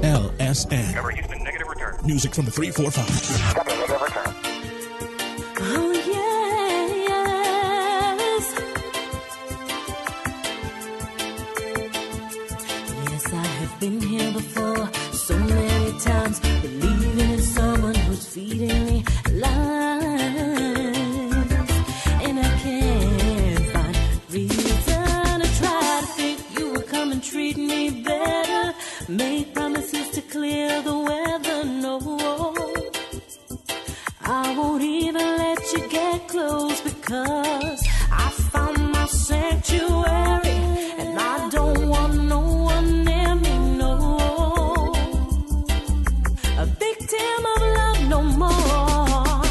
LSN. Cover Houston, negative return. Music from the 345. Copy, negative return. Oh, yes. Yes, I have been here before so many times, believing in someone who's feeding me lies. And I can't find reason to try to think you will come and treat me better. Make promises to clear the weather, no. I won't even let you get close because I found my sanctuary and I don't want no one near me, no. A victim of love, no more.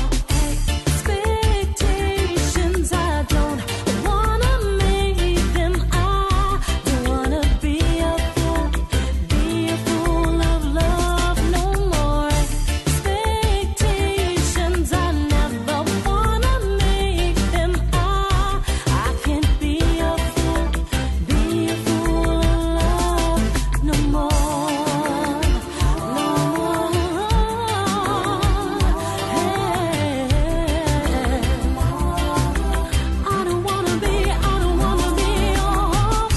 Expectations, I don't wanna make them. I don't wanna be a fool of love, no more. Expectations, I never wanna make them. I can't be a fool of love, no more. No more. I don't wanna be a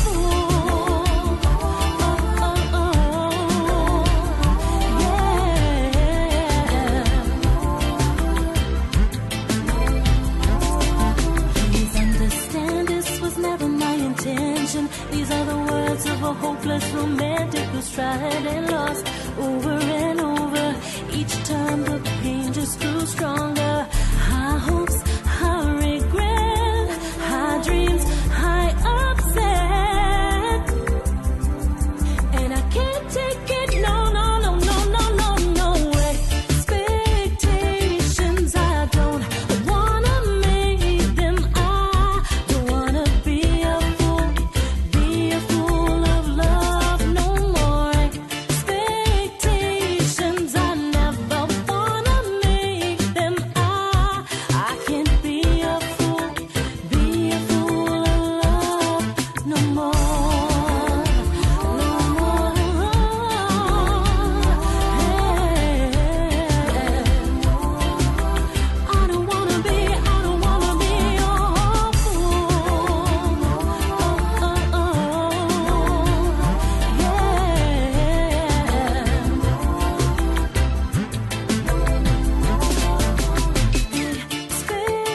fool. Please understand this was never my intention. These are the words of a hopeless romantic who's tried and lost over and over. Each time the pain just grew stronger. High hopes, high regret, high dreams, high upset. And I can't take it, no, no, no, no, no, no, no. Expectations, I don't wanna make them. I don't wanna be a fool of love, no more. Expectations, I never wanna make them. I can't be a fool of love, no more. No more. I don't wanna be your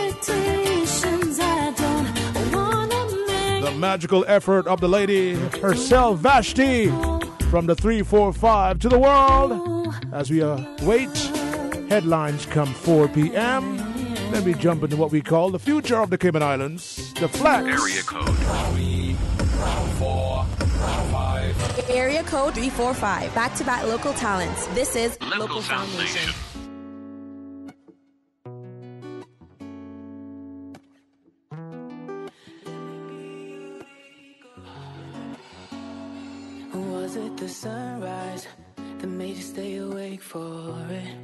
Expectations, I don't wanna make. The magical effort of the lady herself, Vashti, from the 345 to the world. As we wait, headlines come 4 p.m. Then we jump into what we call the future of the Cayman Islands, the Flex. Area code. Area code 345. Back-to-back local talents. This is Local Sound Nation. Was it the sunrise that made you stay awake for it?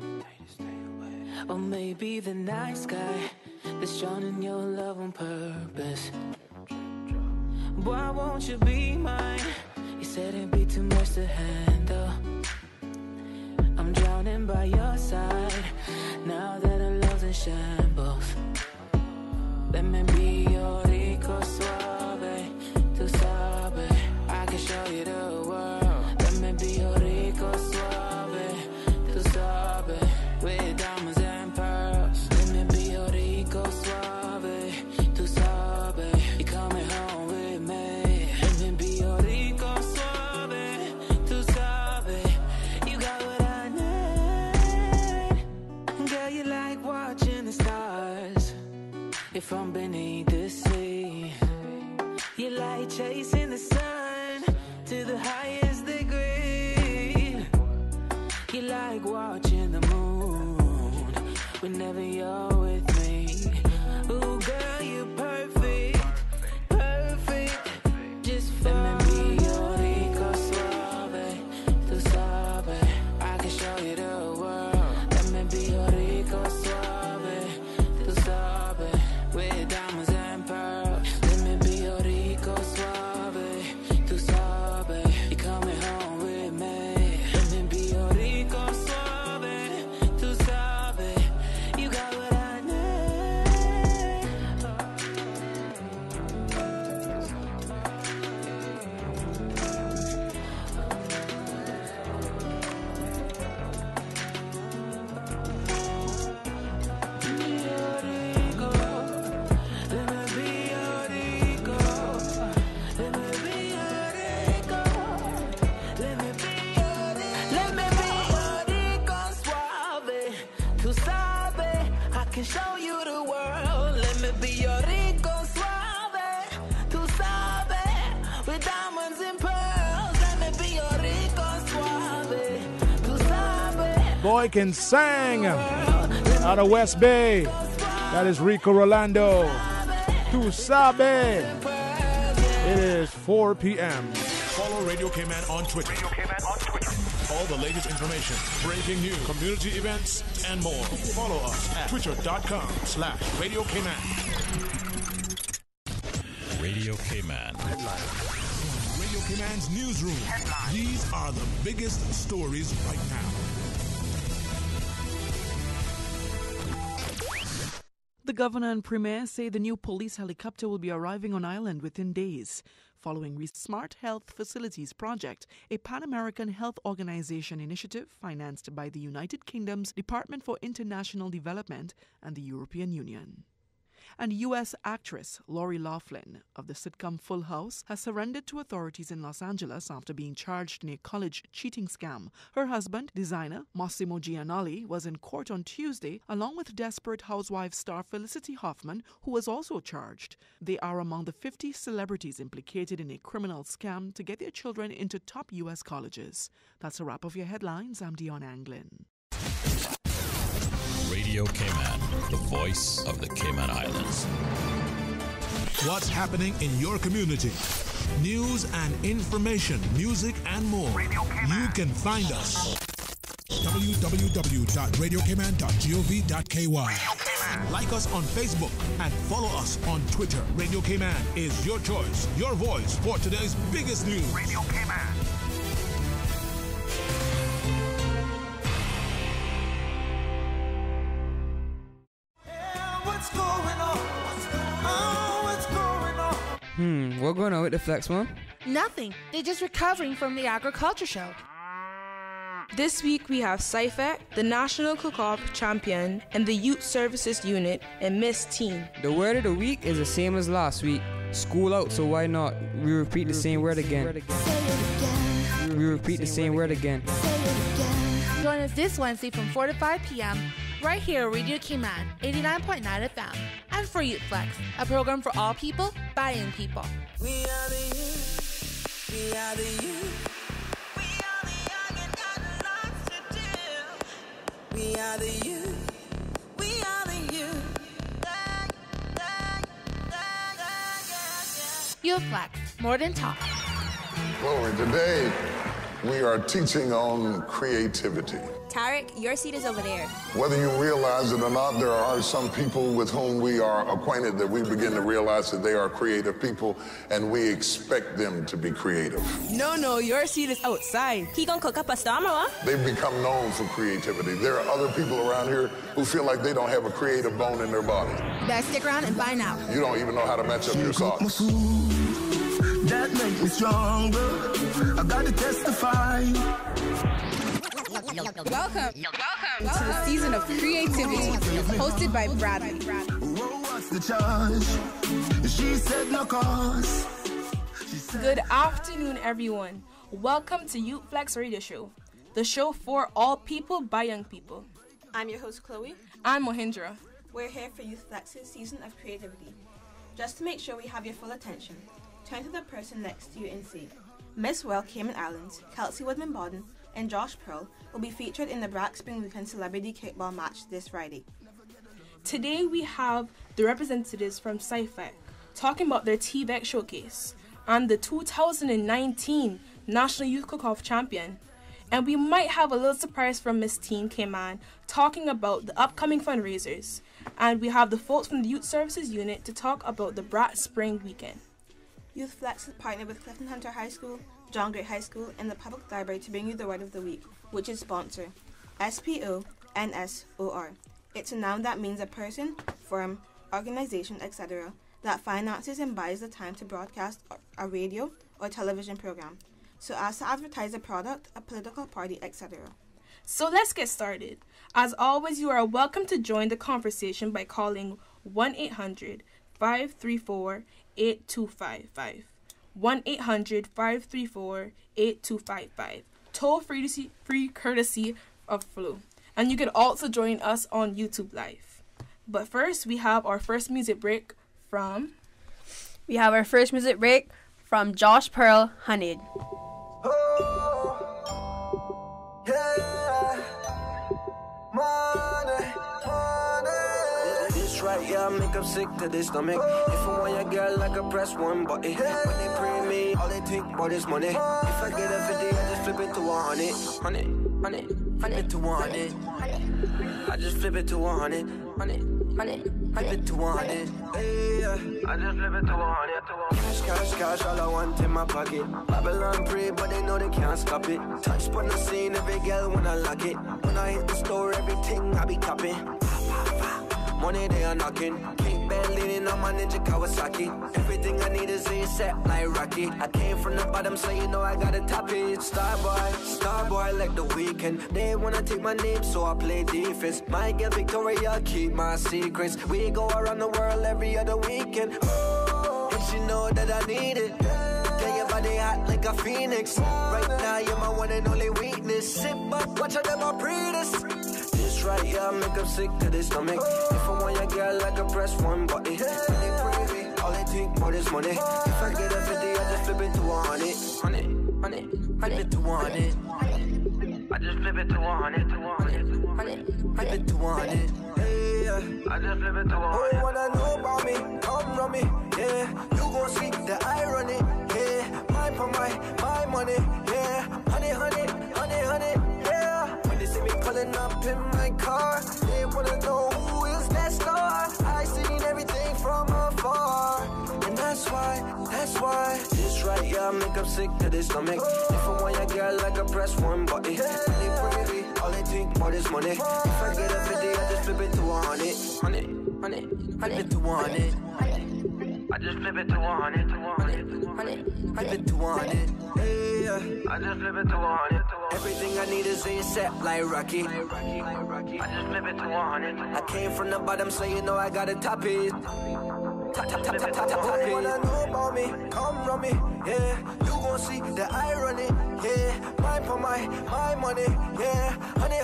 Or maybe the night sky that's drowning your love on purpose? Why won't you be mine? You said it'd be too much to handle. I'm drowning by your side now that our love's in shambles. Let me be your rico suave, tu sabe. I can show you the world. Let me be your rico suave, tu sabe. With diamonds and pearls. Let me be your rico suave, tu sabe. You coming home with me. Let me be your rico suave, tu sabe. You got what I need. Girl, you like watching the stars. If I'm beneath the sea, you like chasing the sun to the highest degree. You like watching the moon whenever you're with me. Ooh, girl, you're perfect, perfect. Just for me, your rico suave, tu sabe. I can show you the world. Let me be your rico can show you the world. Let me be your rico suave, tu sabe, with diamonds and pearls. Let me be your rico suave, tu sabe. Boy can sing out of West Bay. That is Rico Rolando. Tu sabe. It is 4 p.m. Follow Radio K-Man on Twitter. Radio K-Man on Twitter. All the latest information, breaking news, community events, and more. Follow us at twitter.com/Radio K-Man. Radio K-Man. Radio K-Man's newsroom. These are the biggest stories right now. The governor and premier say the new police helicopter will be arriving on island within days. Following Smart Health Facilities Project, a Pan-American health organization initiative financed by the United Kingdom's Department for International Development and the European Union. And U.S. actress Lori Loughlin of the sitcom Full House has surrendered to authorities in Los Angeles after being charged in a college cheating scam. Her husband, designer Massimo Giannoli, was in court on Tuesday along with Desperate Housewives star Felicity Huffman, who was also charged. They are among the 50 celebrities implicated in a criminal scam to get their children into top U.S. colleges. That's a wrap of your headlines. I'm Dion Anglin. Radio K-Man, the voice of the Cayman Islands. What's happening in your community? News and information, music, and more. You can find us. www.radiokman.gov.ky. Like us on Facebook and follow us on Twitter. Radio K-Man is your choice, your voice for today's biggest news. Radio K-Man. What's going on with the Flex, Mom? Nothing. They're just recovering from the agriculture show. This week we have Cypher, the National Cook-Off Champion, and the Youth Services Unit, and Miss Teen. The word of the week is the same as last week. School out, so why not? We repeat the same word again. We repeat the same word again. Join us this Wednesday from 4 to 5 p.m. right here at Radio K-Man, 89.9 FM. And for Youth Flex, a program for all people, by young people. We are the youth. We are the youth. We are the young and got lots to do. We are the youth. We are the youth. Youth Flex, more than talk. Glory, today we are teaching on creativity. Tarek, your seat is over there. Whether you realize it or not, there are some people with whom we are acquainted that we begin to realize that they are creative people, and we expect them to be creative. No, your seat is outside. He gonna cook up a stammer? They've become known for creativity. There are other people around here who feel like they don't have a creative bone in their body. Better stick around and find out. You don't even know how to match up your socks. That makes me stronger. I gotta testify. Welcome to the season of creativity, hosted by Bradley. What's the charge? She said no cause. Good afternoon, everyone. Welcome to Youth Flex Radio Show, the show for all people by young people. I'm your host, Chloe. I'm Mohindra. We're here for Youth Flex's season of creativity. Just to make sure we have your full attention, turn to the person next to you and say, Miss Well Cayman Islands, Kelsey Woodman-Bodden, and Josh Pearl will be featured in the Brack Spring Weekend Celebrity Kickball match this Friday. Today we have the representatives from Cypher talking about their TVEC showcase and the 2019 National Youth Cook-Off Champion. And we might have a little surprise from Miss Teen K-Man talking about the upcoming fundraisers. And we have the folks from the Youth Services Unit to talk about the Brack Spring Weekend. Youth Flex is partnered with Clifton Hunter High School, John Gray High School, and the Public Library to bring you the word of the week, which is sponsor, SPONSOR. It's a noun that means a person, firm, organization, etc. that finances and buys the time to broadcast a radio or television program, so as to advertise a product, a political party, etc. So let's get started. As always, you are welcome to join the conversation by calling 1-800-534-8255. 1-800-534-8255. Toll-free courtesy of Flu. And you can also join us on YouTube Live. But first, we have our first music break from... We have our first music break from Josh Pearl, Honeyed. This right here make them sick to this stomach. If I want your girl, like a press one button. When they pray me, all they think about is money. If I get a 50, I just flip it to 100. Flip it to 100. I just flip it to 100. Flip it to 100. Hey, I just flip it to 100. Cash, all I want in my pocket. Babylon pray, but they know they can't stop it. Touch on the scene, every girl when I lock it. When I hit the store, everything I be topping. Money they are knocking. King band leaning on my Ninja Kawasaki. Everything I need is ASAP like Rocky. I came from the bottom, so you know I gotta top it. Starboy like the weekend. They wanna take my name, so I play defense. My girl Victoria, keep my secrets. We go around the world every other weekend. Oh, and she know that I need it. Get your body hot like a phoenix. Right now you're my one and only weakness. Sit back, watch out, them I breathe this. Right here, make them sick to this stomach. If I want your girl, like a press one button. When they pray me, all they think about is money. If I get a 50, I just flip it to 100. Flip it to 100. I just flip it to 100. Flip it to 100. Hey, I just flip it to 100. Oh, what I know about me, come from me. Yeah, you gon' see the irony. Yeah, mine for my money. Yeah, honey. Yeah, when they see me pulling up in my car, they wanna know who is that star. I seen everything from afar, and that's why this right here make them sick to this stomach. If I want your girl, like a press one button. When they pray me, all they think about is money. If I get a 50, I just flip it to 100. Flip it to 100. I just flip it to 100. Flip it to 100. Hey, I just flip it to 100. Everything I need is ASAP like Rocky. I just flip it to 100. I came from the bottom, so you know I gotta top it. Top it. What I know about me, come from me. Yeah, you gon' see the irony. Yeah, mine for my money. Yeah, honey.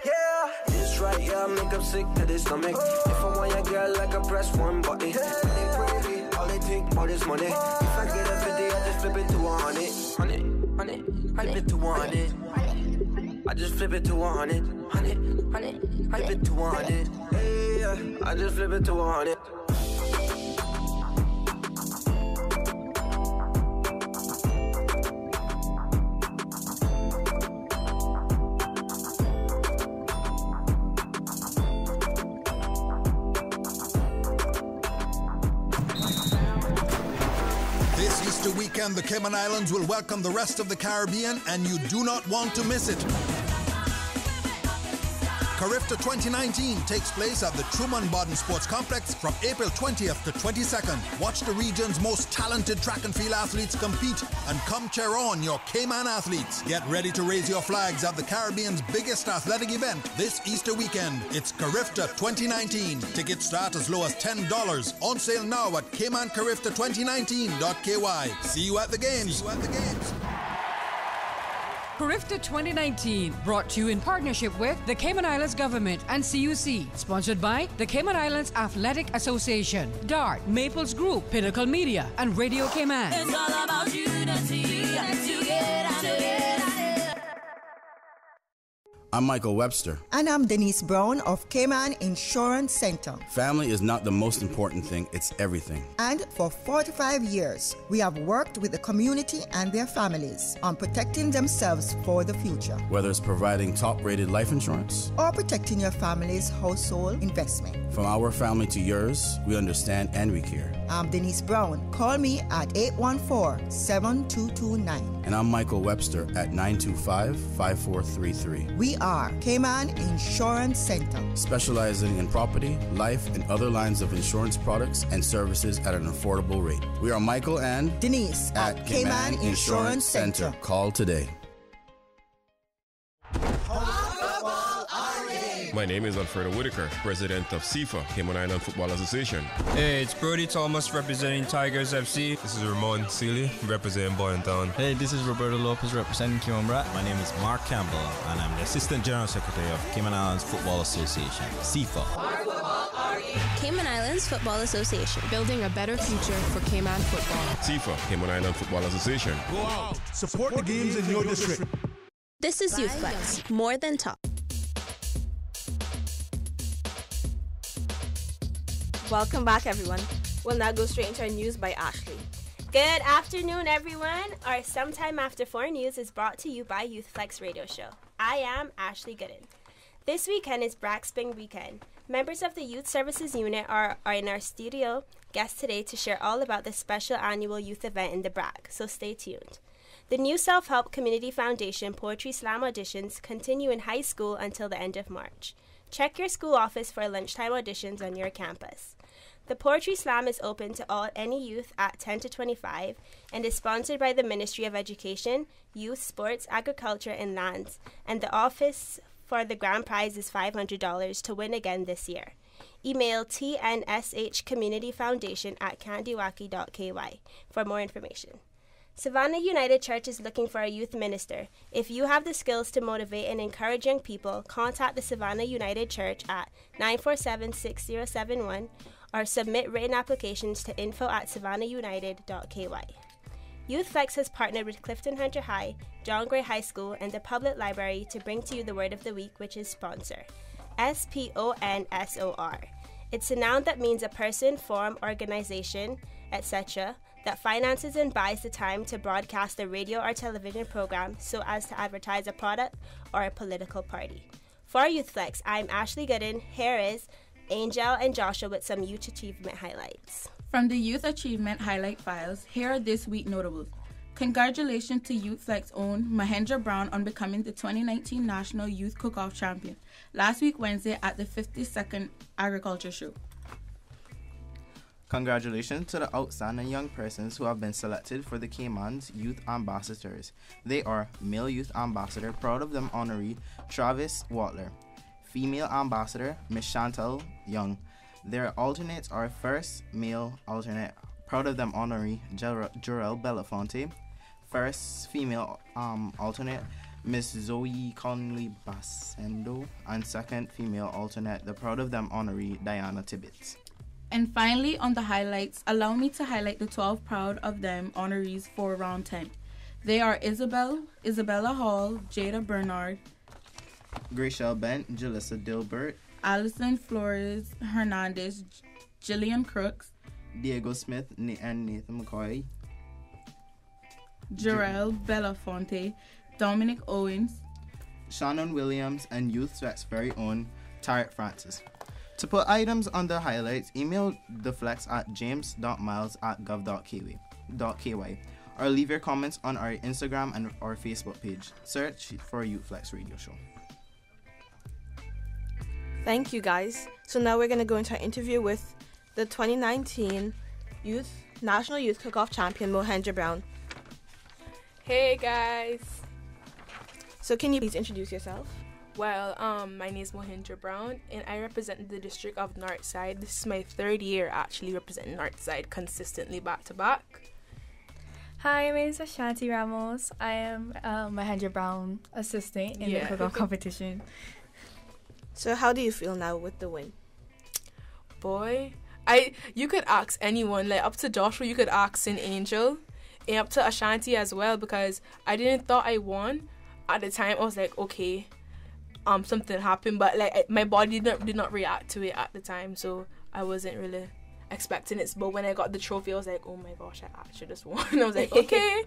Yeah, this right here make them sick to this stomach. If I want your girl, like a press one button. When they pray me, all they think about is money. If I get a 50, I just flip it to 100. Flip it to 100. I just flip it to 100. Flip it to 100. Hey, I just flip it to 100. Weekend, the Cayman Islands will welcome the rest of the Caribbean, and you do not want to miss it. Carifta 2019 takes place at the Truman Bodden Sports Complex from April 20th to 22nd. Watch the region's most talented track and field athletes compete and come cheer on your Cayman athletes. Get ready to raise your flags at the Caribbean's biggest athletic event this Easter weekend. It's Carifta 2019. Tickets start as low as $10. On sale now at CaymanCarifta2019.ky. See you at the games. Carifta 2019, brought to you in partnership with the Cayman Islands Government and CUC. Sponsored by the Cayman Islands Athletic Association, DART, Maples Group, Pinnacle Media, and Radio Cayman. It's all about unity. I'm Michael Webster. And I'm Denise Brown of Cayman Insurance Center. Family is not the most important thing, it's everything. And for 45 years, we have worked with the community and their families on protecting themselves for the future. Whether it's providing top-rated life insurance or protecting your family's household investment. From our family to yours, we understand and we care. I'm Denise Brown. Call me at 814-7229. And I'm Michael Webster at 925-5433. We are Cayman Insurance Center, specializing in property, life, and other lines of insurance products and services at an affordable rate. We are Michael and Denise at Cayman Insurance Center. Call today. My name is Alfredo Whitaker, president of CIFA, Cayman Island Football Association. Hey, it's Brody Thomas representing Tigers FC. This is Ramon Seeley representing Boyantown. Hey, this is Roberto Lopez representing Cayman Brat. My name is Mark Campbell and I'm the Assistant General Secretary of Cayman Islands Football Association, CIFA. Cayman Islands Football Association. Building a better future for Cayman football. CIFA, Cayman Island Football Association. Go out, support the games in your district. This is Youth Flex, more than talk. Welcome back, everyone. We'll now go straight into our news by Ashley. Good afternoon, everyone. Our Sometime After 4 news is brought to you by Youth Flex Radio Show. I am Ashley Gooden. This weekend is BRAC Spring Weekend. Members of the Youth Services Unit are in our studio guests today to share all about the special annual youth event in the BRAC, so stay tuned. The new Self-Help Community Foundation Poetry Slam auditions continue in high school until the end of March. Check your school office for lunchtime auditions on your campus. The Poetry Slam is open to any youth at 10 to 25 and is sponsored by the Ministry of Education, Youth, Sports, Agriculture, and Lands, and the office for the grand prize is $500 to win again this year. Email tnshcommunityfoundation@kandiwaki.ky for more information. Savannah United Church is looking for a youth minister. If you have the skills to motivate and encourage young people, contact the Savannah United Church at 947-6071 or submit written applications to info@savannahunited.ky. Youth Flex has partnered with Clifton Hunter High, John Gray High School, and the Public Library to bring to you the word of the week, which is sponsor. SPONSOR. It's a noun that means a person, firm, organization, etc., that finances and buys the time to broadcast a radio or television program so as to advertise a product or a political party. For Youth Flex, I'm Ashley Gooden. Here is Angel and Joshua with some youth achievement highlights. From the Youth Achievement Highlight Files, here are this week notables. Congratulations to Youth Flex own Mahendra Brown on becoming the 2019 National Youth Cook-Off Champion last week Wednesday at the 52nd Agriculture Show. Congratulations to the outstanding young persons who have been selected for the Cayman's Youth Ambassadors. They are Male Youth Ambassador, proud of them honoree Travis Watler. Female Ambassador, Miss Chantal Young. Their alternates are first male alternate, proud of them honoree Jarrell Belafonte. First female alternate, Miss Zoe Conley Basendo. And second female alternate, the proud of them honoree Diana Tibbetts. And finally, on the highlights, allow me to highlight the 12 proud of them honorees for round 10. They are Isabella Hall, Jada Bernard, Gracielle Bent, Jalissa Dilbert, Allison Flores Hernandez, Jillian Crooks, Diego Smith and Nathan McCoy, Jarrell Belafonte, Dominic Owens, Shannon Williams, and Youth Flex very own Tarek Francis. To put items on the highlights, email the flex at james.miles@gov.ky or leave your comments on our Instagram and our Facebook page. Search for Youth Flex Radio Show. Thank you, guys. So now we're going to go into our interview with the 2019 National Youth Cook-Off Champion, Mahendra Brown. Hey, guys. So can you please introduce yourself? Well, my name is Mahendra Brown, and I represent the district of Northside. This is my third year actually representing Northside consistently back to back. Hi, my name is Ashanti Ramos. I am Mahendra Brown assistant in the cook-off competition. So how do you feel now with the win? Boy, you could ask anyone, like up to Joshua, you could ask St. Angel, and up to Ashanti as well, because I didn't thought I won. At the time, I was like, okay, something happened, but like my body did not react to it at the time, so I wasn't really expecting it. But when I got the trophy, I was like, oh my gosh, I actually just won. I was like, okay.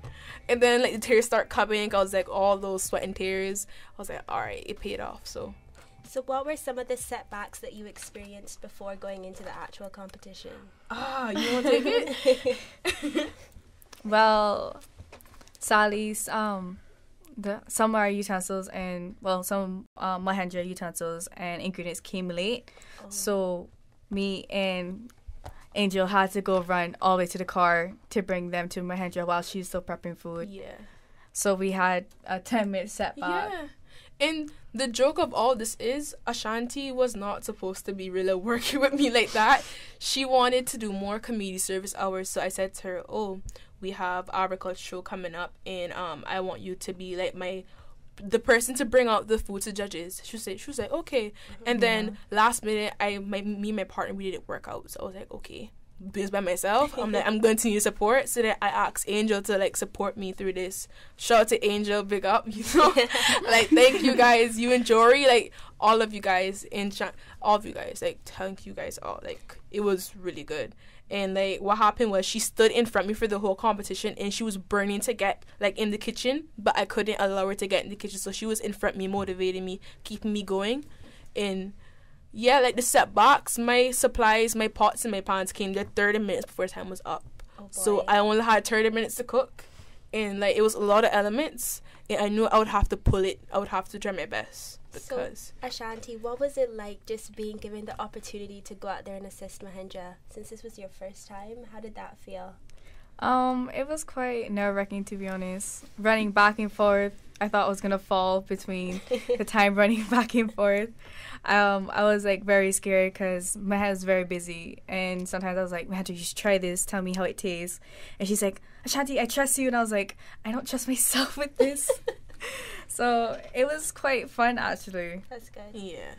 And then like the tears start coming. I was like, all those sweat and tears. I was like, all right, it paid off. So what were some of the setbacks that you experienced before going into the actual competition? You want to take it? Well, Sally's some of our utensils and some Mahendra utensils and ingredients came late, so me and Angel had to go run all the way to the car to bring them to Mahendra while she's still prepping food. Yeah. So we had a 10-minute setback. Yeah. And the joke of all this is Ashanti was not supposed to be really working with me like that. She wanted to do more community service hours, so I said to her, "Oh, we have agriculture show coming up, and I want you to be like the person to bring out the food to judges." She was like, "Okay." And then last minute, me and my partner, we didn't work out, so I was like, "Okay, this by myself." I'm like, I'm going to need support. So then I asked Angel to like support me through this. Shout out to Angel, big up, you know. Like, thank you guys, you and Jory, like all of you guys, all of you guys, like thank you guys all. Like, it was really good. And like what happened was she stood in front of me for the whole competition, and she was burning to get like in the kitchen, but I couldn't allow her to get in the kitchen, so she was in front of me, motivating me, keeping me going. And yeah, like the setbacks, my supplies, my pots and my pans came there 30 minutes before time was up. So I only had 30 minutes to cook, and like it was a lot of elements, and I knew I would have to pull it. I would have to try my best. Because so, Ashanti, what was it like just being given the opportunity to go out there and assist Mahendra? Since this was your first time, how did that feel? It was quite nerve-wracking, to be honest. Running back and forth, I thought I was gonna fall between the time running back and forth. I was like very scared because my head was very busy, and sometimes I was like, "Mahendra, you should try this. Tell me how it tastes." And she's like, "Ashanti, I trust you," and I was like, "I don't trust myself with this." So it was quite fun, actually. That's good. Yeah.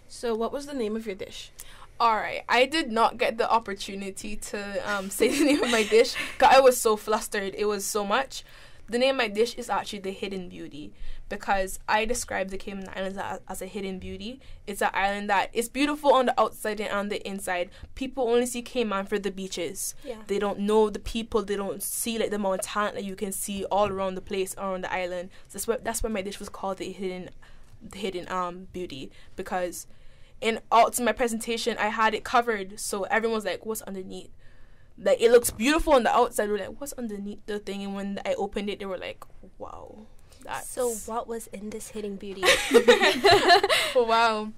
So what was the name of your dish? Alright, I did not get the opportunity to say the name of my dish because I was so flustered. It was so much. The name of my dish is actually the Hidden Beauty, because I describe the Cayman Islands as a hidden beauty. It's an island that is beautiful on the outside and on the inside. People only see Cayman for the beaches. Yeah. They don't know the people. They don't see like the amount of talent that you can see all around the place, around the island. So that's why my dish was called the hidden beauty, because in all to my presentation I had it covered, so everyone was like, "What's underneath?" Like, it looks beautiful on the outside. We're like, "What's underneath the thing?" And when I opened it, they were like, "Wow." So what was in this hidden beauty? Wow.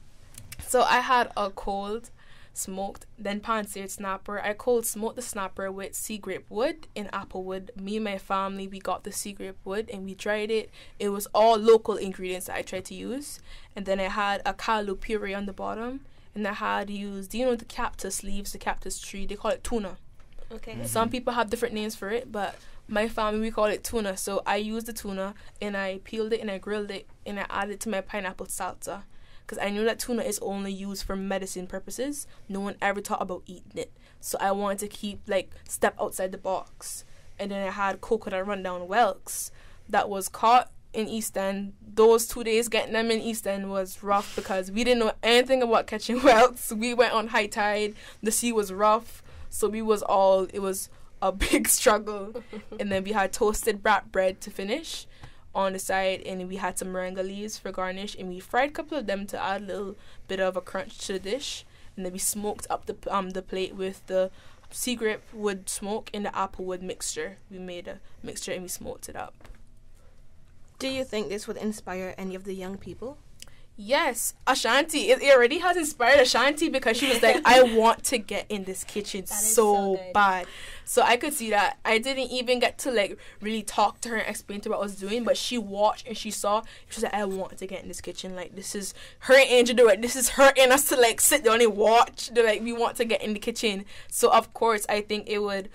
So I had a cold smoked, then pan-seared snapper. I cold smoked the snapper with sea grape wood and apple wood. Me and my family, we got the sea grape wood and we dried it. It was all local ingredients that I tried to use. And then I had a callaloo puree on the bottom. And I had used, do you know the cactus leaves, the cactus tree? They call it tuna. Okay. Some people have different names for it, but my family, we call it tuna. So I used the tuna and I peeled it and I grilled it and I added it to my pineapple salsa, because I knew that tuna is only used for medicine purposes. No one ever thought about eating it. So I wanted to step outside the box. And then I had coconut rundown whelks that was caught in East End. Those 2 days getting them in East End was rough because we didn't know anything about catching whelks. We went on high tide. The sea was rough. So it was a big struggle. And then we had toasted bread to finish on the side, and we had some moringa leaves for garnish, and we fried a couple of them to add a little bit of a crunch to the dish. And then we smoked up the plate with the sea grape wood smoke and the apple wood mixture. We made a mixture and we smoked it up. Do you think this would inspire any of the young people? Yes, Ashanti. It already has inspired Ashanti because she was like, "I want to get in this kitchen so bad." So I could see that. I didn't even get to really talk to her and explain to her what I was doing, but she watched and she saw. She was like, "I want to get in this kitchen. Like, this is her and Angel do it. This is her and us to sit down and watch. They're like, we want to get in the kitchen." So of course, I think it would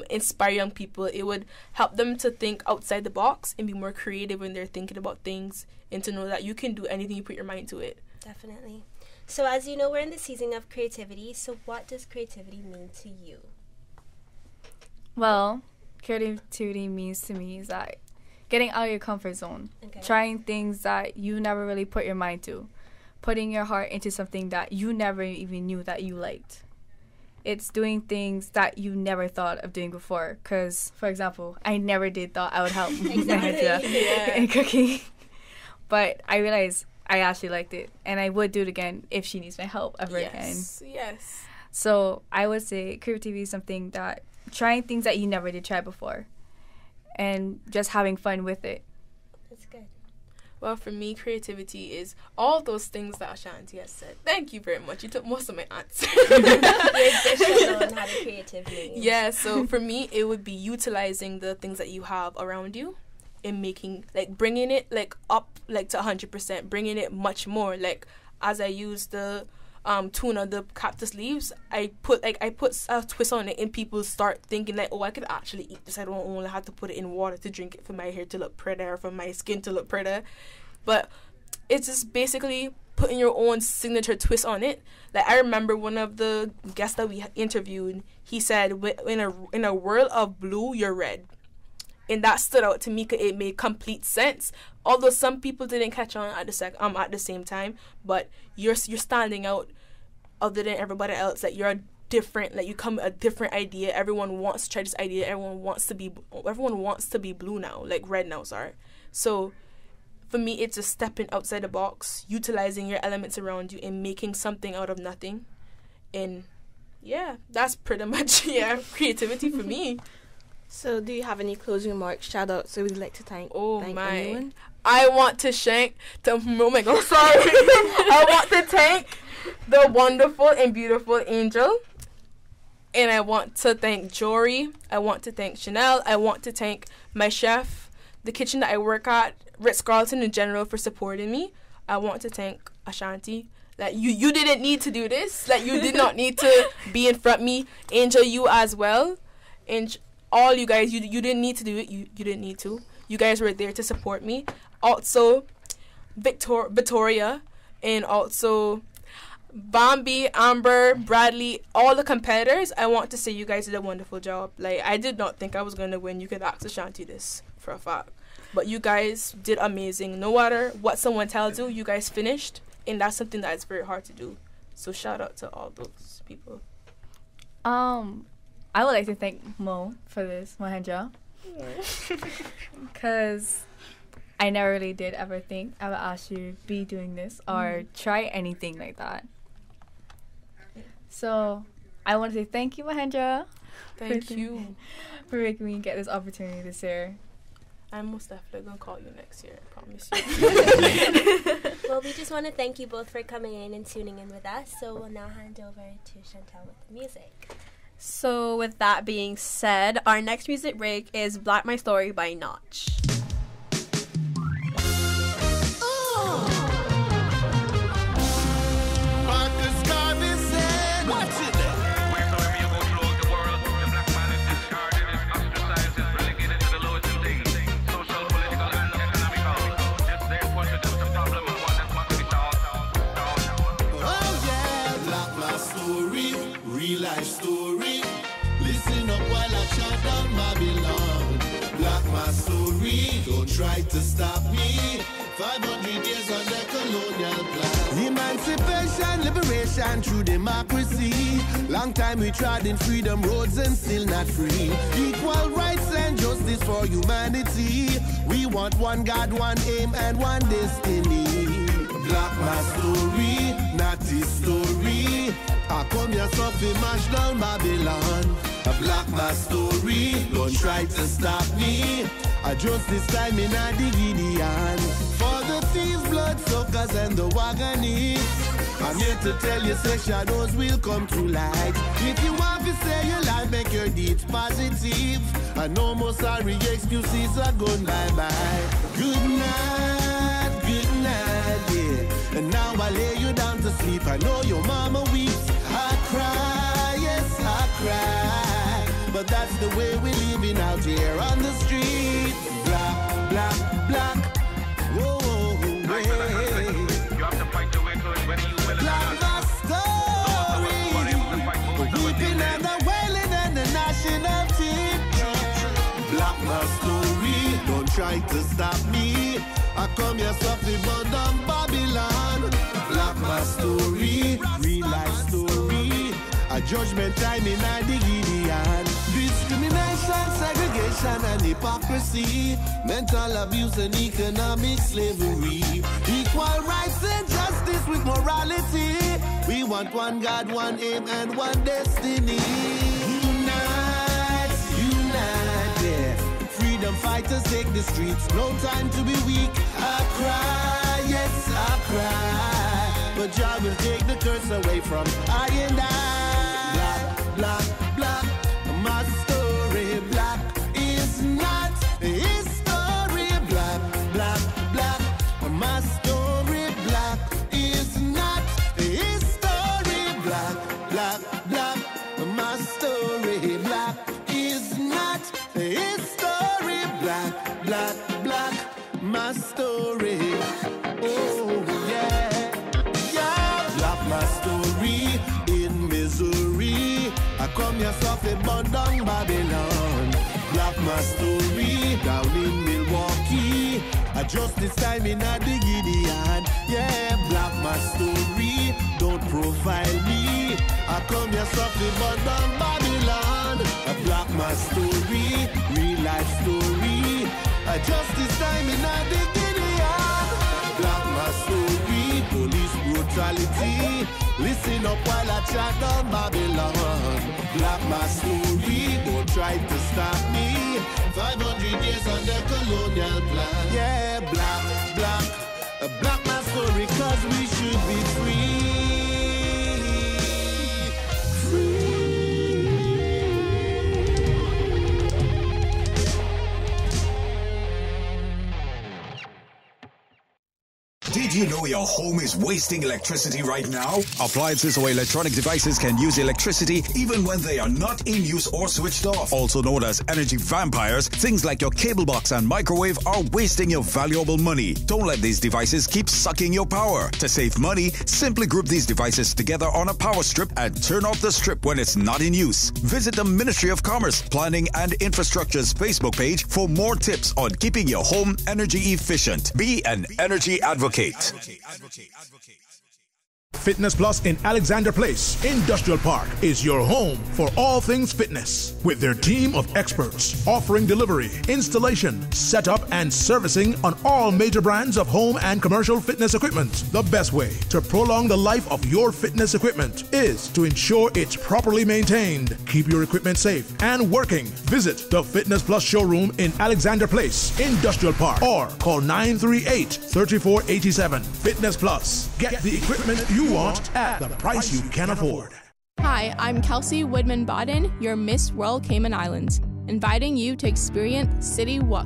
inspire young people. It would help them to think outside the box and be more creative when they're thinking about things, and to know that you can do anything you put your mind to it. Definitely. So as you know, we're in the season of creativity. So what does creativity mean to you? Well, creativity means to me is that getting out of your comfort zone, trying things that you never really put your mind to, putting your heart into something that you never even knew that you liked. It's doing things that you never thought of doing before. Because, for example, I never thought I would help in cooking. But I realized I actually liked it. And I would do it again if she needs my help ever again. Yes. So I would say creativity is something that trying things that you never did try before. And just having fun with it. That's good. Well, for me, creativity is all those things that Ashanti has said. Thank you very much. You took most of my answers. Your dish alone had a creative name. Yeah, so for me, it would be utilizing the things that you have around you in making, like, bringing it, like, up, like, to 100%, bringing it much more. Like, as I use the tuna, the cactus leaves, I put a twist on it, and people start thinking like, oh, I could actually eat this. I don't only have to put it in water to drink it for my hair to look pretty or for my skin to look pretty. But it's just basically putting your own signature twist on it. Like, I remember one of the guests that we interviewed, he said, in a world of blue, you're red. And that stood out to me because it made complete sense. Although some people didn't catch on at the same time, but you're standing out other than everybody else. Like, you're different. Like, you come with a different idea. Everyone wants to try this idea. Everyone wants to be blue now, like red now. Sorry. So for me, it's just stepping outside the box, utilizing your elements around you, and making something out of nothing. And yeah, that's pretty much creativity for me. So, do you have any closing remarks, shout outs, so we'd like to thank anyone? I want to thank I want to thank the wonderful and beautiful Angel. And I want to thank Jory. I want to thank Chanel. I want to thank my chef, the kitchen that I work at, Ritz-Carlton in general, for supporting me. I want to thank Ashanti. Like, you didn't need to do this. Like, you did not need to be in front of me. Angel, you as well. And all you guys, you didn't need to do it. You didn't need to. You guys were there to support me. Also, Victoria, and also Bambi, Amber, Bradley, all the competitors. I want to say you guys did a wonderful job. Like, I did not think I was going to win. You could ask Ashanti this for a fact. But you guys did amazing. No matter what someone tells you, you guys finished. And that's something that is very hard to do. So shout out to all those people. I would like to thank Mo for this, Mahendra. Because I never really did ever think I would ask you to be doing this or try anything like that. So I want to say thank you, Mahendra. Thank you for making me get this opportunity this year. I'm most definitely going to call you next year, I promise you. Well, we just want to thank you both for coming in and tuning in with us. So we'll now hand over to Chantal with the music. So with that being said, our next music break is Black My Story by Notch. Real life story. Listen up while I shut down Babylon. Black my story. Don't try to stop me. 500 years under colonial plan. Emancipation, liberation through democracy. Long time we trod in freedom roads and still not free. Equal rights and justice for humanity. We want one God, one aim, and one destiny. Black my story, not his story. I come here something mash down Babylon. I black my story, don't try to stop me. I just this time in a Gideon. For the thieves, bloodsuckers and the wagonists, I'm here to tell you, say shadows will come to light. If you want to say your life, make your deeds positive. And no more sorry excuses are gone bye-bye. Good night, yeah. And now I lay you down to sleep. I know your mama weeps. I cry, yes, I cry. But that's the way we're living out here on the street. Black, black, black. Whoa, hey. You have to fight the way good when you will. Black my story. Weeping and the wailing and the gnashing of teeth. Black my story. Don't try to stop me. I come here something but on Babylon. Black my story, real life story. A judgment time in a Gideon. Discrimination, segregation and hypocrisy. Mental abuse and economic slavery. Equal rights and justice with morality. We want one God, one aim and one destiny. Unite, unite, yeah. Freedom fighters take the streets, no time to be weak. I cry, yes I cry, but Jah will take the curse away from I and I. Black, black, black, my story. Black is not history story in misery. I come here softly born down Babylon. Black my story down in Milwaukee. I just this time in a the Gideon. Yeah, black my story, don't profile me. I come here softly born down Babylon. I black my story, real life story. I just this time in a the Gideon. Black my story, police brutality. Listen up while I chat down Babylon. Black my story, don't try to stop me. 500 years on the colonial plan. Yeah, black my story, cause we should be free. Did you know your home is wasting electricity right now? Appliances or electronic devices can use electricity even when they are not in use or switched off. Also known as energy vampires, things like your cable box and microwave are wasting your valuable money. Don't let these devices keep sucking your power. To save money, simply group these devices together on a power strip and turn off the strip when it's not in use. Visit the Ministry of Commerce, Planning and Infrastructure's Facebook page for more tips on keeping your home energy efficient. Be an energy advocate. Fitness Plus in Alexander Place, Industrial Park, is your home for all things fitness. With their team of experts offering delivery, installation, setup, and servicing on all major brands of home and commercial fitness equipment. The best way to prolong the life of your fitness equipment is to ensure it's properly maintained. Keep your equipment safe and working. Visit the Fitness Plus showroom in Alexander Place, Industrial Park, or call 938-3487. Fitness Plus. Get the equipment you want at the price you can afford. Hi, I'm Kelsey Woodman Bodden, your Miss World Cayman Islands, inviting you to experience City Wok,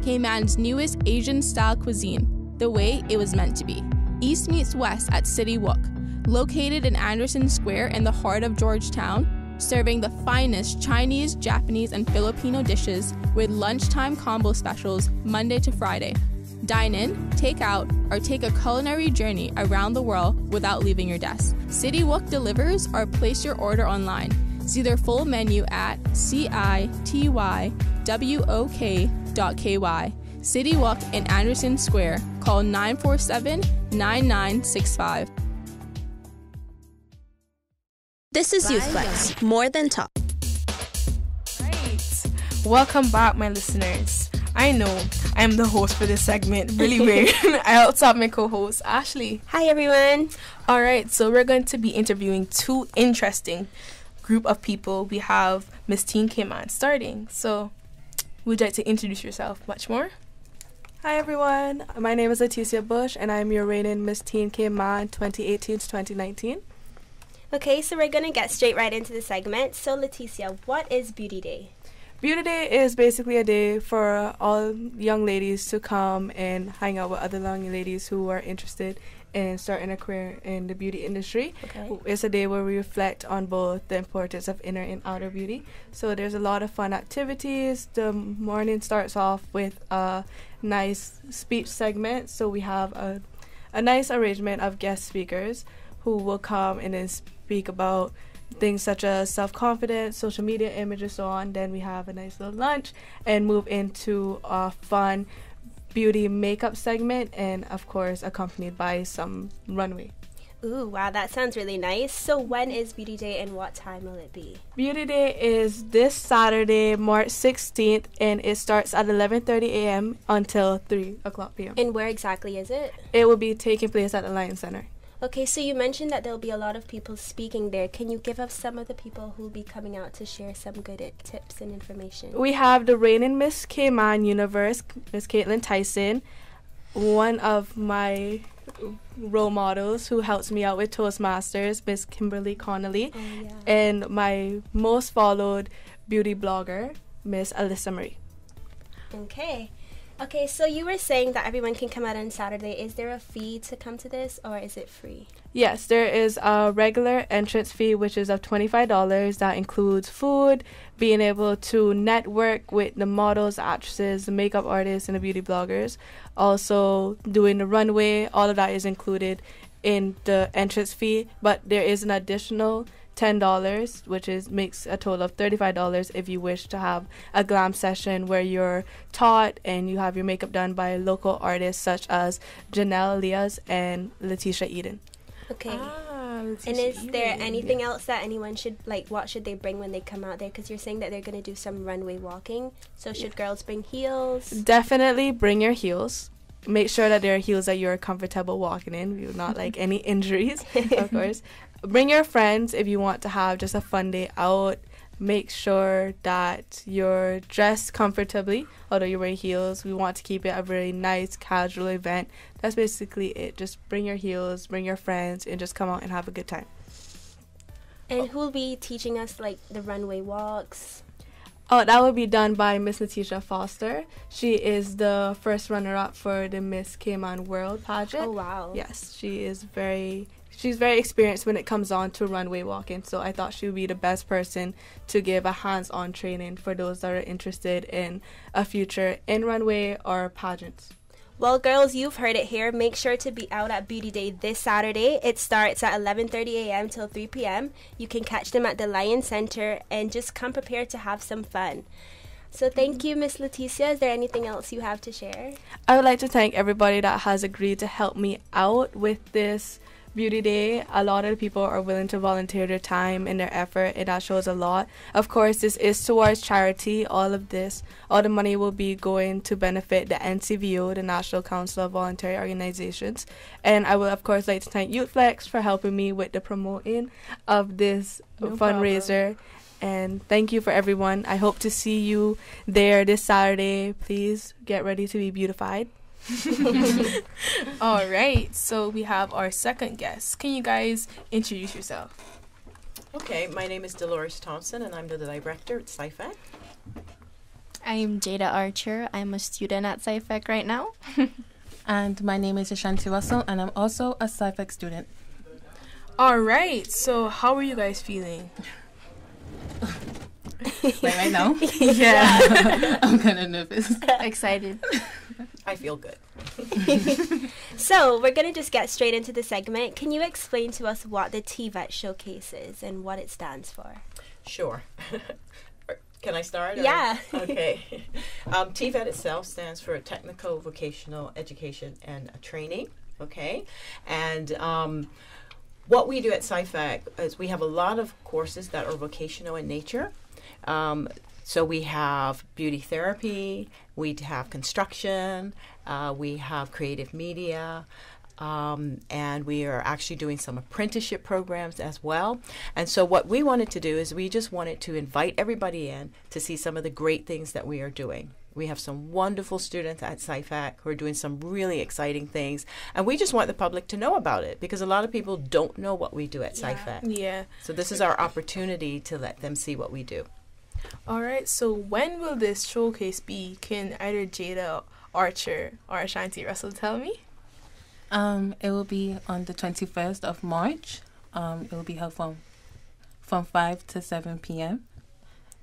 Cayman's newest Asian-style cuisine, the way it was meant to be. East meets West at City Wok, located in Anderson Square in the heart of Georgetown, serving the finest Chinese, Japanese, and Filipino dishes with lunchtime combo specials Monday to Friday. Dine in, take out, or take a culinary journey around the world without leaving your desk. City Wok delivers or place your order online. See their full menu at citywok.ky. City Wok in Anderson Square. Call 947-9965. This is Youth Flex, more than talk. Right. Welcome back, my listeners. I know I'm the host for this segment. Really weird. I also have my co-host, Ashley. Hi, everyone. All right, so we're going to be interviewing two interesting group of people. We have Miss Teen Cayman starting. So would you like to introduce yourself much more? Hi, everyone. My name is Leticia Bush, and I'm your reigning Miss Teen Cayman 2018 to 2019. Okay, so we're going to get straight right into the segment. So, Leticia, what is Beauty Day? Beauty Day is basically a day for all young ladies to come and hang out with other young ladies who are interested in starting a career in the beauty industry. Okay. It's a day where we reflect on both the importance of inner and outer beauty. So there's a lot of fun activities. The morning starts off with a nice speech segment. So we have a nice arrangement of guest speakers who will come and then speak about things such as self-confidence, social media image, and so on. Then we have a nice little lunch and move into a fun beauty makeup segment, and of course accompanied by some runway. Ooh, wow, that sounds really nice. So when is Beauty Day and what time will it be? Beauty Day is this Saturday, March 16th, and it starts at 11:30 a.m. until 3 o'clock p.m. And where exactly is it? It will be taking place at the Lion Center. Okay, so you mentioned that there'll be a lot of people speaking there. Can you give us some of the people who will be coming out to share some good tips and information? We have the reigning Miss Cayman Universe, Miss Caitlin Tyson, one of my role models who helps me out with Toastmasters, Miss Kimberly Connolly, and my most followed beauty blogger, Miss Alyssa Marie. Okay, so you were saying that everyone can come out on Saturday. Is there a fee to come to this, or is it free? Yes, there is a regular entrance fee, which is of $25. That includes food, being able to network with the models, actresses, the makeup artists, and the beauty bloggers. Also, doing the runway, all of that is included in the entrance fee, but there is an additional $10, which makes a total of $35 if you wish to have a glam session where you're taught and you have your makeup done by local artists such as Janelle Elias and Letitia Eden. Okay. And is there anything else that anyone should, like, what should they bring when they come out there? Because you're saying that they're going to do some runway walking. So should girls bring heels? Definitely bring your heels. Make sure that there are heels that you're comfortable walking in. You not like any injuries, of course. Bring your friends if you want to have just a fun day out. Make sure that you're dressed comfortably, although you're wearing heels. We want to keep it a very nice, casual event. That's basically it. Just bring your heels, bring your friends, and just come out and have a good time. And who will be teaching us, like, the runway walks? Oh, that will be done by Miss Letitia Foster. She is the first runner-up for the Miss Cayman World pageant. Oh, wow. Yes, she's very experienced when it comes on to runway walking, so I thought she would be the best person to give a hands-on training for those that are interested in a future in runway or pageants. Well, girls, you've heard it here. Make sure to be out at Beauty Day this Saturday. It starts at 11:30 a.m. till 3 p.m. You can catch them at the Lion Center and just come prepared to have some fun. So thank you, Miss Leticia. Is there anything else you have to share? I would like to thank everybody that has agreed to help me out with this Beauty Day. A lot of the people are willing to volunteer their time and their effort, and that shows a lot. Of course, this is towards charity. All the money will be going to benefit the NCVO, the National Council of Voluntary Organizations. And I will, of course, like to thank YouthFlex for helping me with the promoting of this fundraiser. And thank you for everyone. I hope to see you there this Saturday. Please get ready to be beautified. All right, so we have our second guest. Can you guys introduce yourself? Okay, my name is Dolores Thompson, and I'm the director at SciFac. I'm Jada Archer. I'm a student at SciFac right now. And my name is Ashanti Russell, and I'm also a SciFac student. All right, so how are you guys feeling? Like right now? Yeah. I'm kind of nervous. Excited. I feel good. So we're going to just get straight into the segment. Can you explain to us what the TVET Showcase is and what it stands for? Sure. Can I start? Yeah. Okay. TVET itself stands for Technical Vocational Education and Training. Okay. And what we do at SciFac is we have a lot of courses that are vocational in nature. So we have beauty therapy, we have construction, we have creative media, and we are actually doing some apprenticeship programs as well. And so what we wanted to do is we just wanted to invite everybody in to see some of the great things that we are doing. We have some wonderful students at SciFac who are doing some really exciting things, and we just want the public to know about it because a lot of people don't know what we do at SciFac. Yeah. So this is our opportunity to let them see what we do. All right, so when will this showcase be? Can either Jada Archer or Ashanti Russell tell me? It will be on the 21st of March. It will be held from 5 to 7 p.m.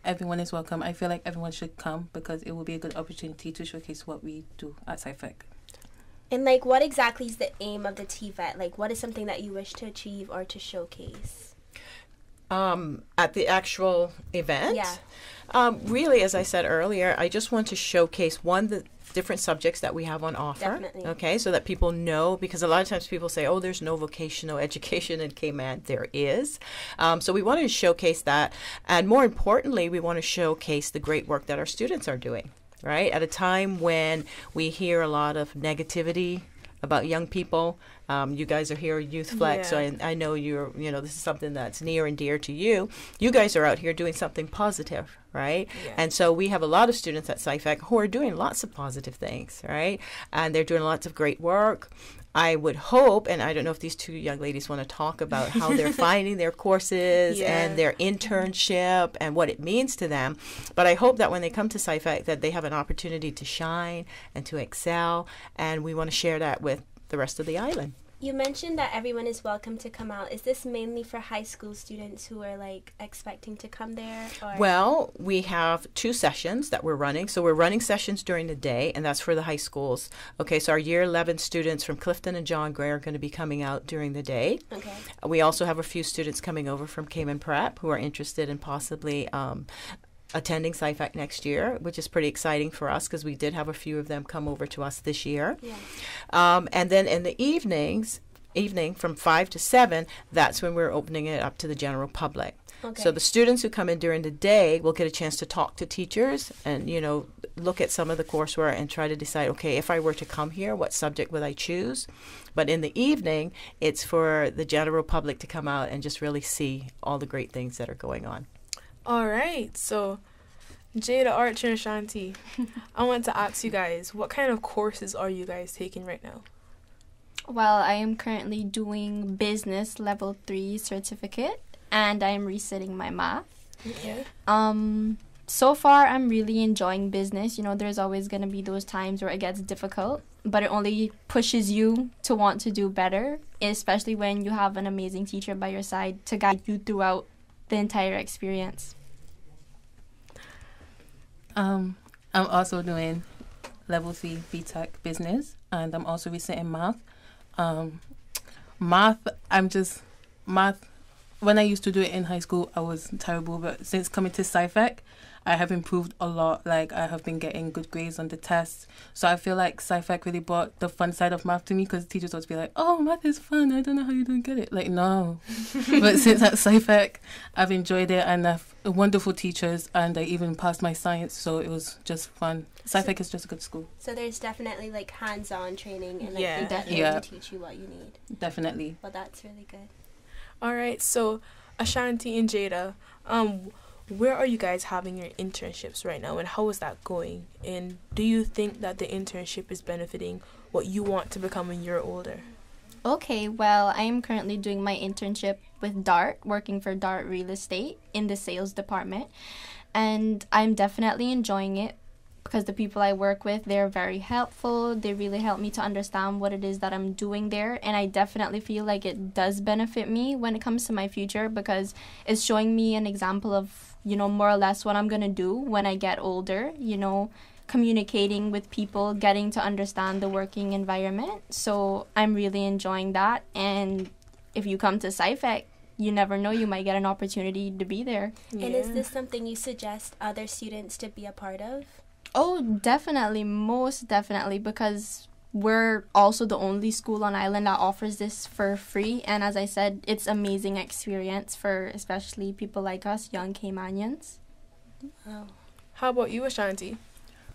Everyone is welcome. I feel like everyone should come because it will be a good opportunity to showcase what we do at SciFac. And, like, what exactly is the aim of the TVET? Like, what is something that you wish to achieve or to showcase? At the actual event? Yeah. Really, as I said earlier, I just want to showcase, the different subjects that we have on offer. Definitely. Okay, so that people know, because a lot of times people say, oh, there's no vocational education in Cayman. There is. So we wanted to showcase that. And more importantly, we want to showcase the great work that our students are doing, right? At a time when we hear a lot of negativity about young people. You guys are here at YouthFlex, so I know this is something that's near and dear to you. You guys are out here doing something positive, right? Yeah. And so we have a lot of students at SciFac who are doing lots of positive things, right? And they're doing lots of great work. I would hope, and I don't know if these two young ladies want to talk about how they're finding their courses and their internship and what it means to them, but I hope that when they come to SciFac that they have an opportunity to shine and to excel, and we want to share that with the rest of the island. You mentioned that everyone is welcome to come out. Is this mainly for high school students who are like expecting to come there? Or? Well, we have 2 sessions that we're running. So we're running sessions during the day, and that's for the high schools. Okay, so our year 11 students from Clifton and John Gray are going to be coming out during the day. Okay. We also have a few students coming over from Cayman Prep who are interested in possibly attending SciFac next year, which is pretty exciting for us because we did have a few of them come over to us this year. Yeah. And then in the evening from 5 to 7, that's when we're opening it up to the general public. Okay. So the students who come in during the day will get a chance to talk to teachers and, look at some of the coursework and try to decide, okay, if I were to come here, what subject would I choose? But in the evening, it's for the general public to come out and just really see all the great things that are going on. All right, so Jada, Archer, and Shanti, I want to ask you guys, what kind of courses are you guys taking right now? Well, I am currently doing business level 3 certificate, and I am resitting my math. Okay. So far, I'm really enjoying business. There's always going to be those times where it gets difficult, but it only pushes you to want to do better, especially when you have an amazing teacher by your side to guide you throughout the entire experience. I'm also doing level 3 BTEC business, and I'm also resitting math. Math, when I used to do it in high school, I was terrible, but since coming to SciFac, I have improved a lot. Like, I have been getting good grades on the tests. So I feel like SciFac really brought the fun side of math to me, because teachers always be like, oh, math is fun. I don't know how you don't get it. Like, no. But since at SciFac, I've enjoyed it, and I've wonderful teachers, and I even passed my science, so it was just fun. SciFac is just a good school. So there's definitely like hands-on training, and like, Yeah. they definitely teach you what you need. Definitely. Well, that's really good. All right, so Ashanti and Jada, where are you guys having your internships right now, and how is that going? And do you think that the internship is benefiting what you want to become when you're older? Okay, well, I am currently doing my internship with DART, working for DART Real Estate in the sales department. And I'm definitely enjoying it because the people I work with, they're very helpful. They really help me to understand what it is that I'm doing there. And I definitely feel like it does benefit me when it comes to my future, because it's showing me an example of, more or less what I'm going to do when I get older, communicating with people, getting to understand the working environment. So I'm really enjoying that. And if you come to SciFac, you never know, you might get an opportunity to be there. Yeah. And is this something you suggest other students to be a part of? Oh, definitely, most definitely, because we're also the only school on island that offers this for free. And as I said, it's amazing experience for especially people like us, young Caymanians. Wow. How about you, Ashanti?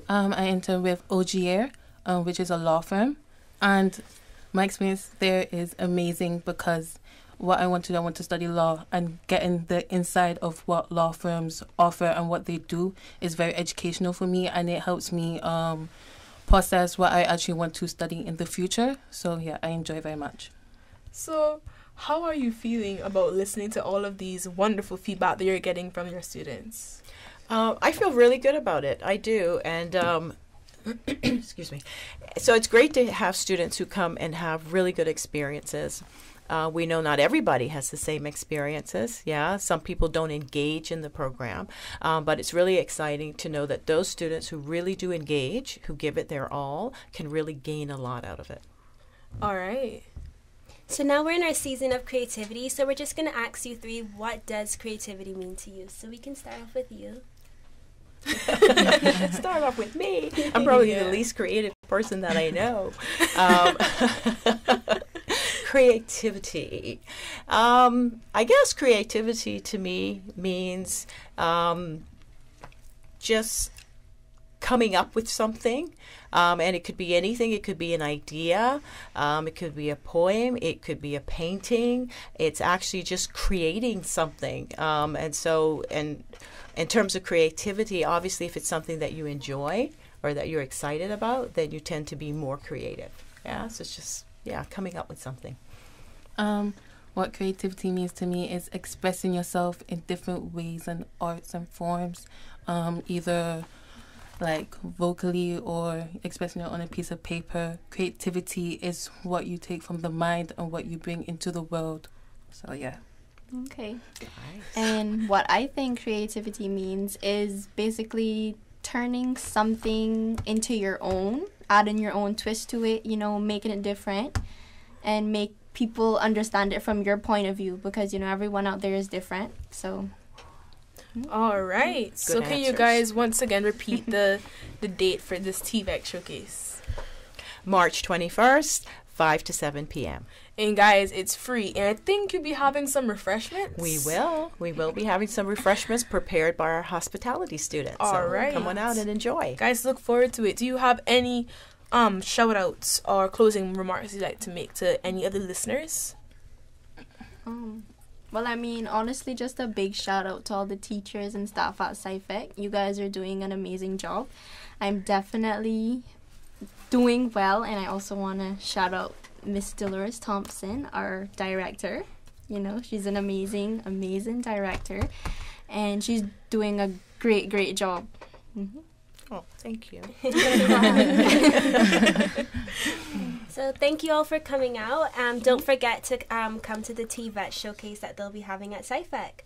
I interned with Ogier, which is a law firm, and my experience there is amazing, because what I want to study law, and getting the inside of what law firms offer and what they do is very educational for me, and it helps me process what I actually want to study in the future. So yeah, I enjoy it very much. So how are you feeling about listening to all of these wonderful feedback that you're getting from your students? I feel really good about it. I do. And excuse me. So it's great to have students who come and have really good experiences. We know not everybody has the same experiences. Yeah, some people don't engage in the program, but it's really exciting to know that those students who really do engage, who give it their all, can really gain a lot out of it. All right. So now we're in our season of creativity, so we're just going to ask you three, what does creativity mean to you? So we can start off with you. Start off with me. I'm probably the least creative person that I know. Creativity. I guess creativity to me means just coming up with something. And it could be anything. It could be an idea. It could be a poem. It could be a painting. It's actually just creating something. And in terms of creativity, obviously, if it's something that you enjoy or that you're excited about, then you tend to be more creative. Yeah, so it's just, coming up with something. What creativity means to me is expressing yourself in different ways and arts and forms, either like vocally or expressing it on a piece of paper. Creativity is what you take from the mind and what you bring into the world. So yeah. Okay. Nice. And what I think creativity means is basically turning something into your own, adding your own twist to it, you know, making it different and make people understand it from your point of view, because, you know, everyone out there is different. So all right. So can you guys once again repeat the date for this TVEC showcase? March 21st, 5 to 7 p.m. And guys, it's free. And I think you'll be having some refreshments. We will. We will be having some refreshments prepared by our hospitality students. All right. Come on out and enjoy. Guys, look forward to it. Do you have any shout outs or closing remarks you'd like to make to any other listeners? Well, I mean, honestly, just a big shout out to all the teachers and staff at SciFec. You guys are doing an amazing job. I'm definitely doing well, and I also want to shout out Miss Dolores Thompson, our director. You know, she's an amazing, amazing director, and she's doing a great, great job. Mm-hmm. Oh, thank you. So thank you all for coming out. Don't forget to come to the TVET showcase that they'll be having at SciFec.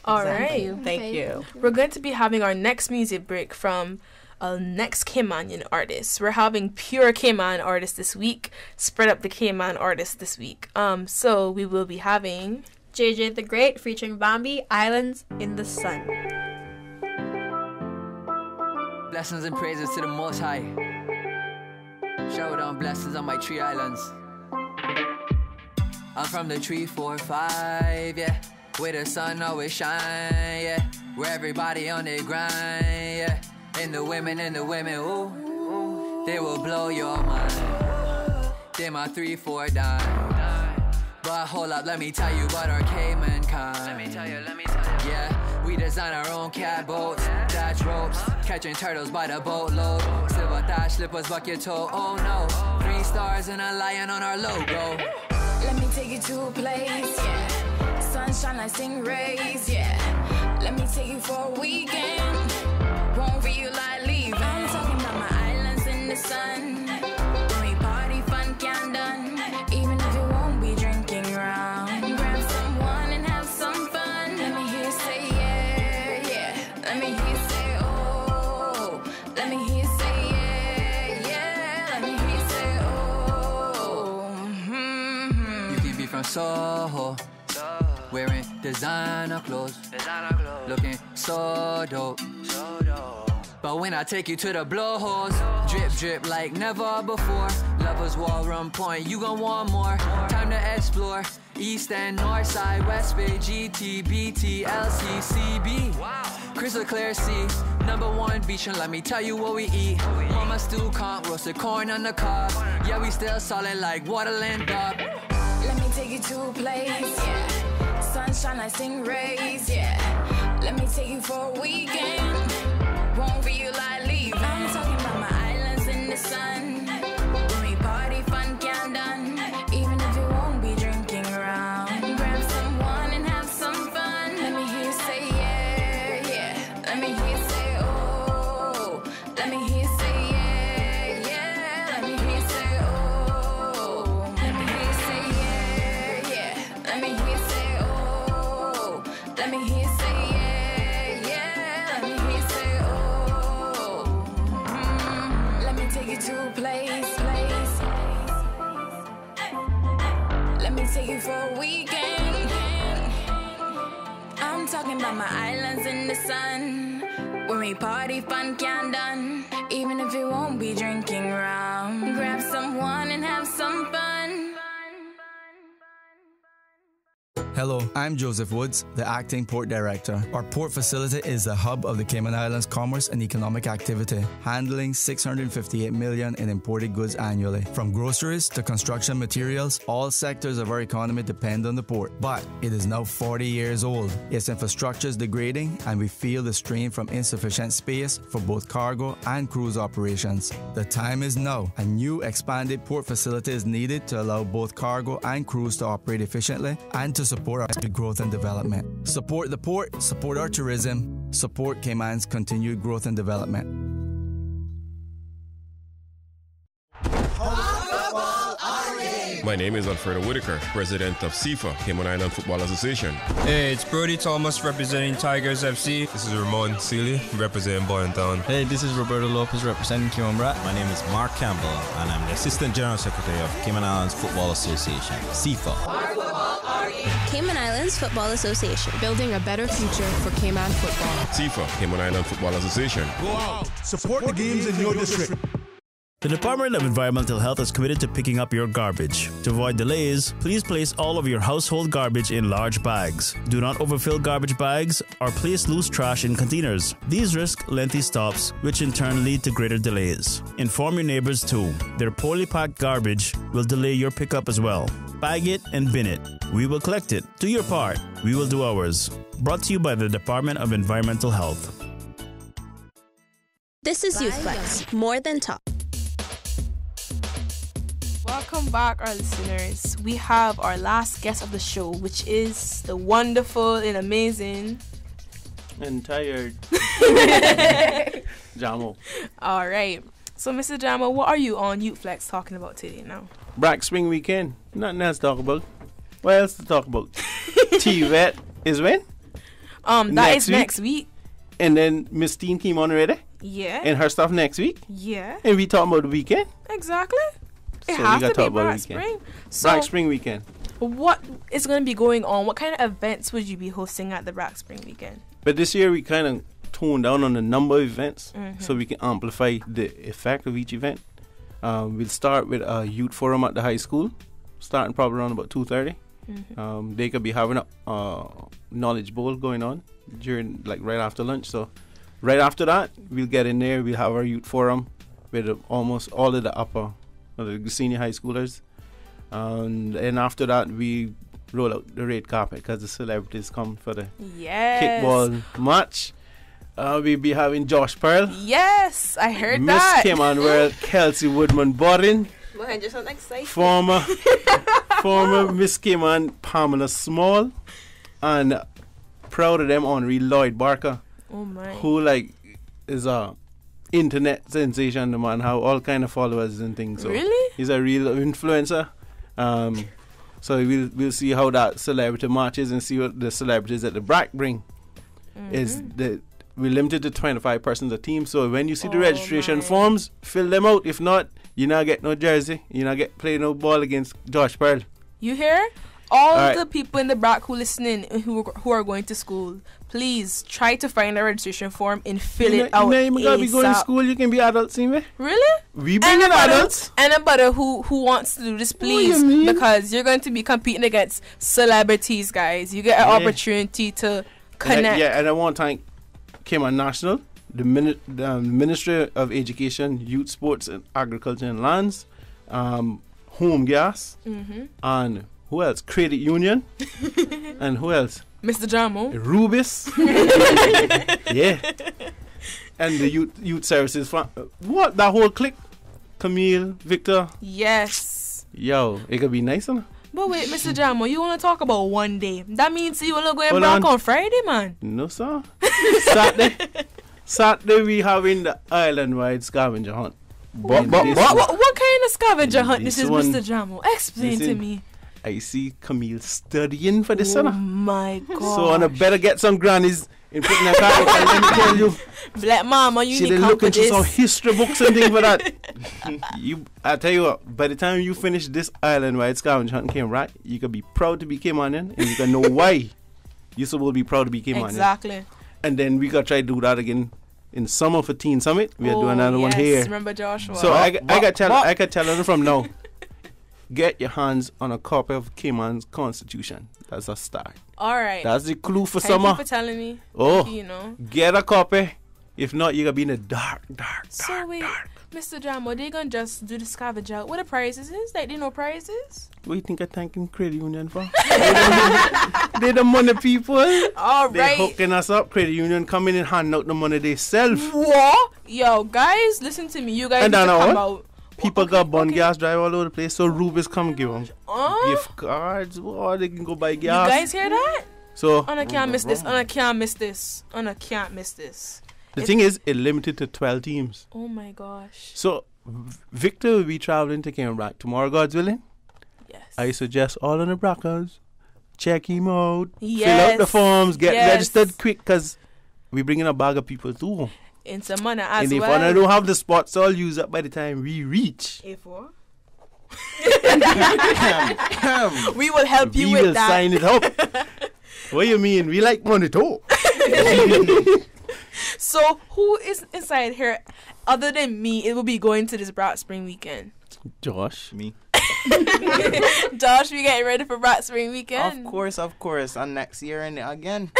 All right. Thank you. We're going to be having our next music break from next Caymanian artist. We're having pure Cayman artists this week. Spread up the Cayman artists this week. So we will be having JJ the Great featuring Bambi, Islands in the Sun. Blessings and praises to the Most High. Shower down blessings on my 3 islands. I'm from the 345, yeah, where the sun always shine, yeah, where everybody on their grind, yeah. And the women, ooh, they will blow your mind. They my 3-4 dime. But hold up, let me tell you about our Cayman kind. Let me tell you. Yeah, we design our own cat boats, thatch ropes, catching turtles by the boatload. Silver thatch slippers, bucket toe, oh no. 3 stars and a lion on our logo. Let me take you to a place, yeah. Sunshine like stingrays, yeah. Let me take you for a weekend. Won't feel like leaving. I'm talking about my islands in the sun. When we party, fun can done. Even if you won't be drinking round. Grab someone and have some fun. Let me hear you say yeah, yeah. Let me hear you say oh. Let me hear you say yeah, yeah. Let me hear you say oh. Mm-hmm. You can be from Soho, wearing designer clothes, looking so dope. But when I take you to the blowholes, drip, drip like never before. Lovers War, Rum Point, you gon' want more. Time to explore. East and North Side, West Bay, GT, BT, LC, CB. Crystal clear sea, #1 beach, and let me tell you what we eat. Mama stew, comp, roasted corn on the cob. Yeah, we still solid like Waterland Dog. Let me take you to a place, yeah. Sunshine like stingrays, yeah. Let me take you for a weekend. Won't feel like leaving. I'm talking about my islands in the sun. When we party, fun can done. Even if you won't be drinking around. Grab someone and have some fun. Let me hear you say yeah, yeah. Let me hear you say oh. Let me hear you say yeah, yeah. Let me hear you say oh. Let me hear you say yeah, yeah. Let me hear you say oh. Let me hear you say yeah, yeah. Let me hear you say oh. Let me take you to a place. Let me take you for a weekend. I'm talking about my islands in the sun. When we party, fun can done. Even if you won't be drinking round. Grab someone and have some fun. Hello, I'm Joseph Woods, the Acting Port Director. Our port facility is the hub of the Cayman Islands commerce and economic activity, handling $658 million in imported goods annually. From groceries to construction materials, all sectors of our economy depend on the port. But it is now 40 years old. Its infrastructure is degrading, and we feel the strain from insufficient space for both cargo and cruise operations. The time is now. A new expanded port facility is needed to allow both cargo and cruise to operate efficiently and to support our growth and development. Support the port, support our tourism, support Cayman's continued growth and development. My name is Alfredo Whitaker, president of CIFA, Cayman Island Football Association. Hey, it's Brody Thomas representing Tigers FC. This is Ramon Seeley, representing Boyne Town. Hey, this is Roberto Lopez representing Cayman Brat. My name is Mark Campbell, and I'm the Assistant General Secretary of Cayman Islands Football Association, CIFA. Cayman Islands Football Association. Building a better future for Cayman football. CIFA, Cayman Island Football Association. Go out, support the games in your district. The Department of Environmental Health is committed to picking up your garbage. To avoid delays, please place all of your household garbage in large bags. Do not overfill garbage bags or place loose trash in containers. These risk lengthy stops, which in turn lead to greater delays. Inform your neighbors too. Their poorly packed garbage will delay your pickup as well. Bag it and bin it. We will collect it. Do your part. We will do ours. Brought to you by the Department of Environmental Health. This is Youth Flex, more than talk. Welcome back, our listeners. We have our last guest of the show, which is the wonderful and amazing and tired Jamo. All right. So, Mr. Jamo, what are you on Youth Flex talking about today now? Black Spring Weekend. Nothing else to talk about. What else to talk about? TVET is when? That is next week. And then Miss Teen came on already? Yeah. And her stuff next week? Yeah. And we talking about the weekend? Exactly. It So has we to gotta be talk about Black the weekend. Spring. So, Black Spring Weekend. what is going to be going on? What kind of events would you be hosting at the Black Spring Weekend? But this year we kind of toned down on the number of events Mhm. so we can amplify the effect of each event. We'll start with a youth forum at the high school, starting probably around about 2:30. Mhm. They could be having a knowledge bowl going on during, like, right after lunch. So right after that, we'll get in there. We'll have our youth forum with almost all of the upper, the senior high schoolers. And then after that, we roll out the red carpet because the celebrities come for the Yes. kickball match. We'll be having Josh Pearl, Yes, I heard Miss that. Cayman World, Kelsey Woodman Bodden, Mohen just sound excited. former Miss Cayman Pamela Small, and proud of them Henri Lloyd Barker, Oh my. who like is a internet sensation. The man have all kind of followers and things. So Really? he's a real influencer. So we'll see how that celebrity matches and see what the celebrities at the BRAC bring. Is that we're limited to 25 persons a team. So when you see the registration forms, fill them out. If not, you not get no jersey. You not get play no ball against Josh Pearl. You hear? All Alright. the people in the BRAC who listening and who are going to school, please try to find a registration form and fill it out. You not even gotta be going to ASAP. school. You can be adults, see me? Really? We bring in adults. Anybody who wants to do this, please, you mean? because you're going to be competing against celebrities, guys. You get an Yeah. opportunity to connect. And I want to thank Cayman National, the Ministry of Education, Youth, Sports and Agriculture and Lands, Home Gas, Mhm. and who else? Credit Union, and who else? Mr. Jamo. Rubis. Yeah. And the youth services. What? That whole clique? Camille, Victor. Yes. Yo, it could be nice, huh? But wait, Mr. Jamo, you want to talk about one day? That means you want to go and Hold BRAC on. on Friday, man. No, sir. Saturday we having the island-wide scavenger hunt. What kind of scavenger hunt this is, one- Mr. Jamo? Explain to listen, me. I see Camille studying for this Oh summer. my God. So I better get some grannies in putting a car. Let me tell you. Black mama, you She need did to come look for into this. some history books and things for that. I tell you what, by the time you finish this island-wide scavenger hunt in Cayman, right, you can be proud to be Caymanian and you can know why you're supposed to be proud to be Caymanian. Exactly. And then we got to try to do that again in summer for Teen Summit. We are doing another one yes, here. remember Joshua. So I got tell them from now. Get your hands on a copy of Cayman's Constitution. That's a start. All right. That's the clue for Thank summer. you for telling me. Oh, Thank you, you know. get a copy. If not, you're going to be in the dark. So wait, Mr. Jamo, they gonna just do the scavenger hunt. What the prizes is? Like, they know prizes? What do you think I'm thanking Credit Union for? They the money people. All They right. hooking us up. Credit Union come in and hand out the money they sell. What? Yo, guys, listen to me. You guys And need to then come what? out. People got bun gas drive all over the place, so Rubis come give them Uh? gift cards. Or they can go buy You gas. guys hear that? So I can't miss this. I can't miss this. I can't miss this. the thing is, it limited to 12 teams. Oh my gosh. So Victor will be traveling to Cayman tomorrow, God's willing. I suggest all of the Brackers check him out. Yes. Fill out the forms. Get Yes. registered quick because we bringing a bag of people too. In some money as And if well. I don't have the spots all used up by the time we reach, If what? We will help you we with will that. sign it up. What you mean? We like money too. So who is inside here other than me? It will be going to this Brat Spring weekend. Josh. Me. Josh, we getting ready for Brat Spring weekend? Of course. And next year and again.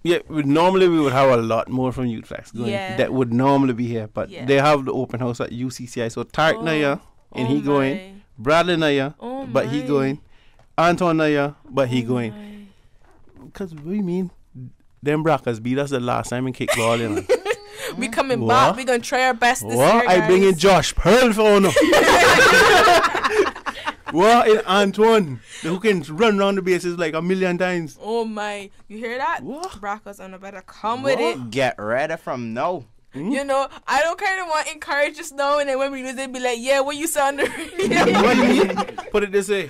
Yeah, normally we would have a lot more from Youth Flex going. Yeah. That would normally be here, but Yeah. they have the open house at UCCI. So Tarek Naya, and he going. Bradley Naya, but he going. Anton Naya, but he going. Because what do you mean? Them Brackers beat us the last time in kickball, you know. We coming What? back. We gonna try our best this year, What? guys. I bring in Josh Pearl for no. What? In Antoine, who can run around the bases like a million times. Oh my! You hear that? Brackers on the better come with it. Get ready from now. You know, I don't kind of want to encourage just now, and then when we lose, they be like, "Yeah, what you sound." What do you mean? Put it this way: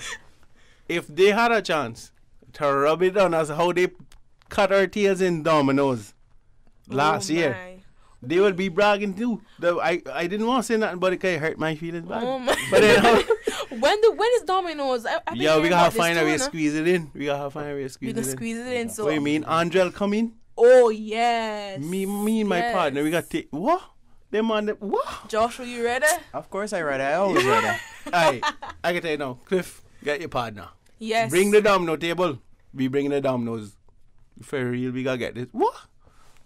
if they had a chance to rub it on as how they cut our tails in dominoes last year, they would be bragging too. I didn't want to say nothing, but it kind of hurt my feelings bad. Oh my! But then, when is Domino's? I've been yeah, we hearing gotta about this find a too, way to no? squeeze it in. We gotta find a way to squeeze We it can in. squeeze it in. So What you mean? Andrel come in? Oh yes. Me and my Yes. partner, we got to take what? Them on the what? Joshua, you ready? Of course I ready. I always ready. Aye, I can tell you now. Cliff, get your partner. Yes. Bring the domino table. We bringing the dominoes. For real, we gotta get this. What?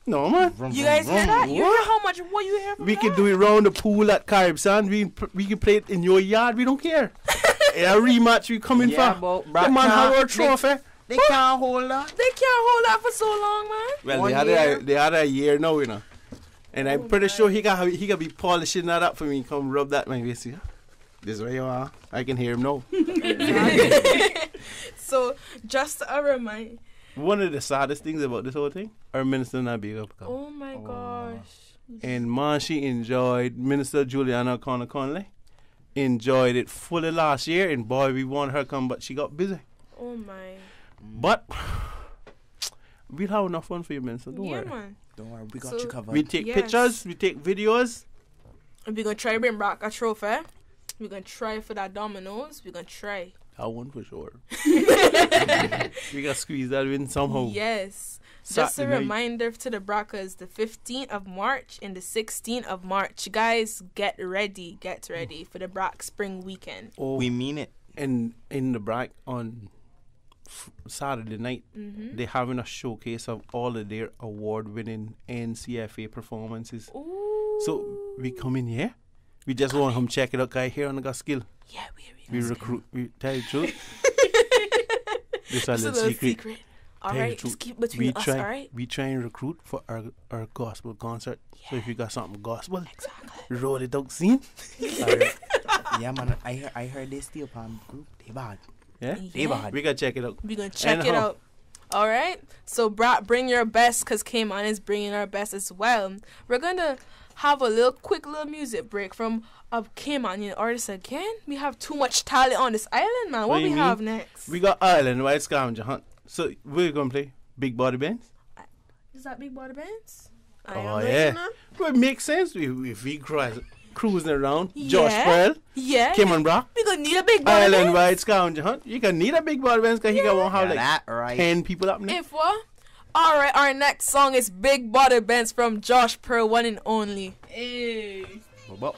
No, man. You guys hear that? You hear how much? What you hear from We can do it round the pool at Caribson. We can play it in your yard. We don't care. In a rematch we coming Yeah, for. but The man can't- have our trophy. They can't hold that. They can't hold that for so long, man. Well, One they had a year now, you know. And I'm pretty sure he got be polishing that up for me. Come rub that my face. Yeah. This way you are. I can hear him now. So just a reminder. One of the saddest things about this whole thing, our minister not be able to come. Oh my gosh. And man, she enjoyed Minister Juliana O'Connor Conley. Enjoyed it fully last year, and boy, we wanted her to come, but she got busy. Oh my. But we'll have enough fun for you, Minister. Don't worry. Man. Don't worry, we got you covered. We take Yes. pictures, we take videos. We're gonna try to bring back a trophy. We're gonna try for that Domino's. We're gonna try. I won for sure. We got squeeze that in somehow. Yes. Just a Saturday night. reminder to the Brackers, the 15th of March and the 16th of March. Guys, get ready for the Brack Spring weekend. Oh, we mean it. And in the Brack on Saturday night, Mhm. they're having a showcase of all of their award-winning NCFA performances. So we come in here. We just want him check it out, guy. Here on the got skill. Yeah, we recruit. We tell you the truth. This is a It's little secret. All Tell you the right, truth. just keep between us, all right? We try and recruit for our gospel concert. So if you got something gospel, roll it out, scene. Yeah, man. I heard this Steel Palm group. They bad. Yeah? They bad. We gotta check it out. We're going to check it Anyhow, out. All right. So, bring your best because K-Man is bringing our best as well. We're going to have a quick little music break from K-Man, artist again. We have too much talent on this island, man. What do we you have mean? next? We got Ireland White Scavenger Hunt. So we're gonna play Big Body Bands. Is that Big Body Bands? Oh yeah. Well, it makes sense if we cruising around. Josh Pearl. Yeah. Cameron Brock. We gonna need a Big Body Ireland Bands. White Scavenger Hunt. You can need a Big Body Bands because he got one have like that right. 10 people up there. If what? All right. Our next song is Big Body Bands from Josh Pearl, one and only. Hey. Well,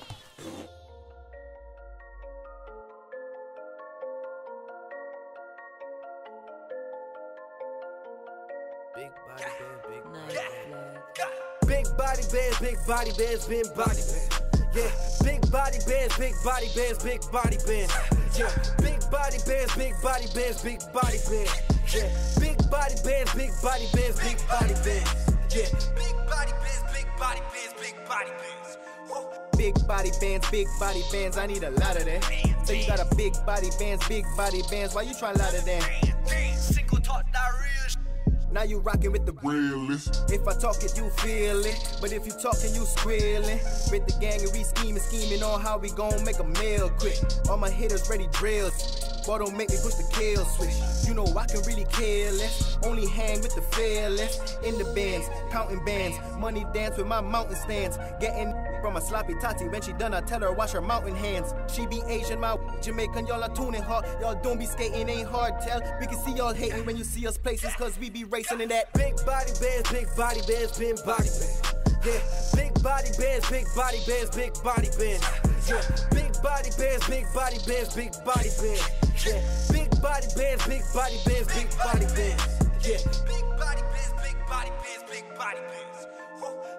Big body bands, big body bands, big body bands. Yeah, big body bands, big body bands, big body bands. Yeah, big body bands, big body bands, big body bands. Yeah, big body bands, big body bands, big body bands. Yeah, big body bands, big body bands, big body bands. Woo. Big body bands, big body bands, I need a lot of that. So you got a big body bands, why you try a lot of that? Single talk, that real shit. Now you rockin' with the realest. If I talk it, you feel it. But if you talkin', you squealing. With the gang and we scheming on how we gon' make a meal quick. All my hitters ready drills. Boy, don't make me push the kill switch. You know I can really care less. Only hang with the fearless. In the bands, counting bands. Money dance with my mountain stands. Getting from a sloppy tati. When she done, I tell her wash her mountain hands. She be Asian, my Jamaican, y'all are tuning hard. Y'all don't be skating, ain't hard tell. We can see y'all hating when you see us places, cause we be racing in that big body bands, big body bands, big body bands. Yeah, big body bands, big body bands, big body bands. Yeah, big body bands, big body bands, big body bands. Yeah, big body bands, big body bands, big body bands. Yeah, big body bands, big body bands, big body bands.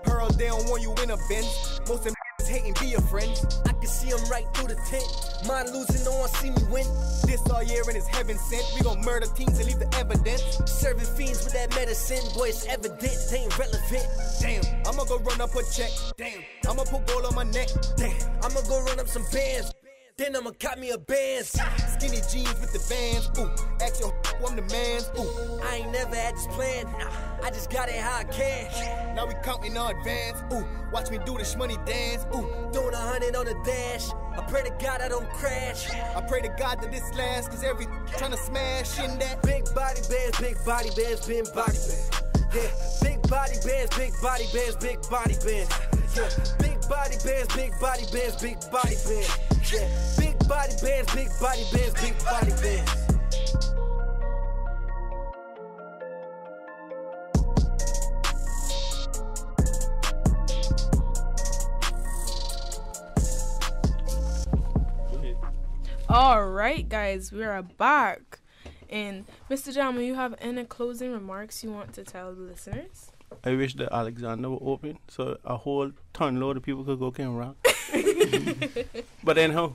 Pearl, they don't want you in a Benz. Most of them hating, be a friend. I can see them right through the tent. Mine losing, no one see me win. This all year and it's heaven sent. We gon' murder teams and leave the evidence. Serving fiends with that medicine. Boy, it's evident, they ain't relevant. Damn, I'ma go run up a check. Damn, I'ma put gold on my neck. Damn, I'ma go run up some bands. Then I'ma cop me a Benz. Skinny jeans with the Vans. Ooh, ask your I'm the man. Ooh, I ain't never had this plan. I just got it how I can. Now we counting on advance. Ooh, watch me do this money dance. Ooh, doing 100 on the dash. I pray to God I don't crash. I pray to God that this lasts, cause every tryna smash in that big body bands, big body bands, big body bands. Yeah, big body bands, big body bands, big body bands. Yeah, big body bands, big body bands, big body bands. Yeah, big body bands, big body bands, big body bands. All right, guys, we are back. And Mr. Jamu, you have any closing remarks you want to tell the listeners? I wish that Alexander were open so a whole ton load of people could go Cameron. But anyhow,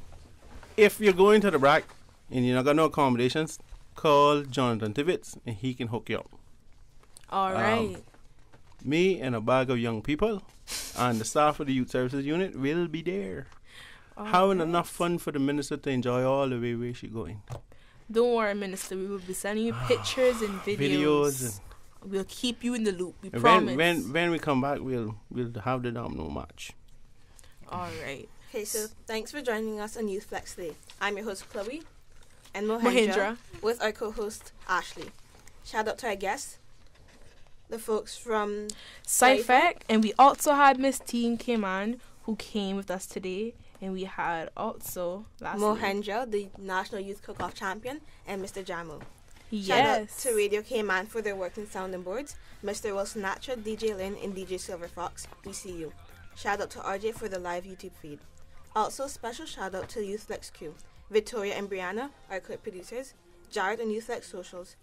if you're going to the BRAC and you're not got no accommodations, call Jonathan Tibbetts and he can hook you up. All right. Me and a bag of young people and the staff of the Youth Services Unit will be there. Having enough fun for the minister to enjoy all the way where she's going. Don't worry, Minister. We will be sending you pictures and videos. We'll keep you in the loop. We promise. When we come back, we'll have the domino match. All right. Okay, so thanks for joining us on Youth Flex Day. I'm your host, Chloe, and Mohendra, with our co-host, Ashley. Shout out to our guests, the folks from SciFec, and we also had Miss Teen Keman, who came with us today. And we had also Mohendra, the National Youth Cook-Off Champion, and Mr. Jamu. Yes. Shout out to Radio Cayman for their work in sounding boards, Mr. Wilson Natra, DJ Lynn, and DJ Silver Fox. We see you. Shout out to RJ for the live YouTube feed. Also, special shout out to Youth Flex Q, Victoria and Brianna, our clip producers, Jared on Youth Flex Socials,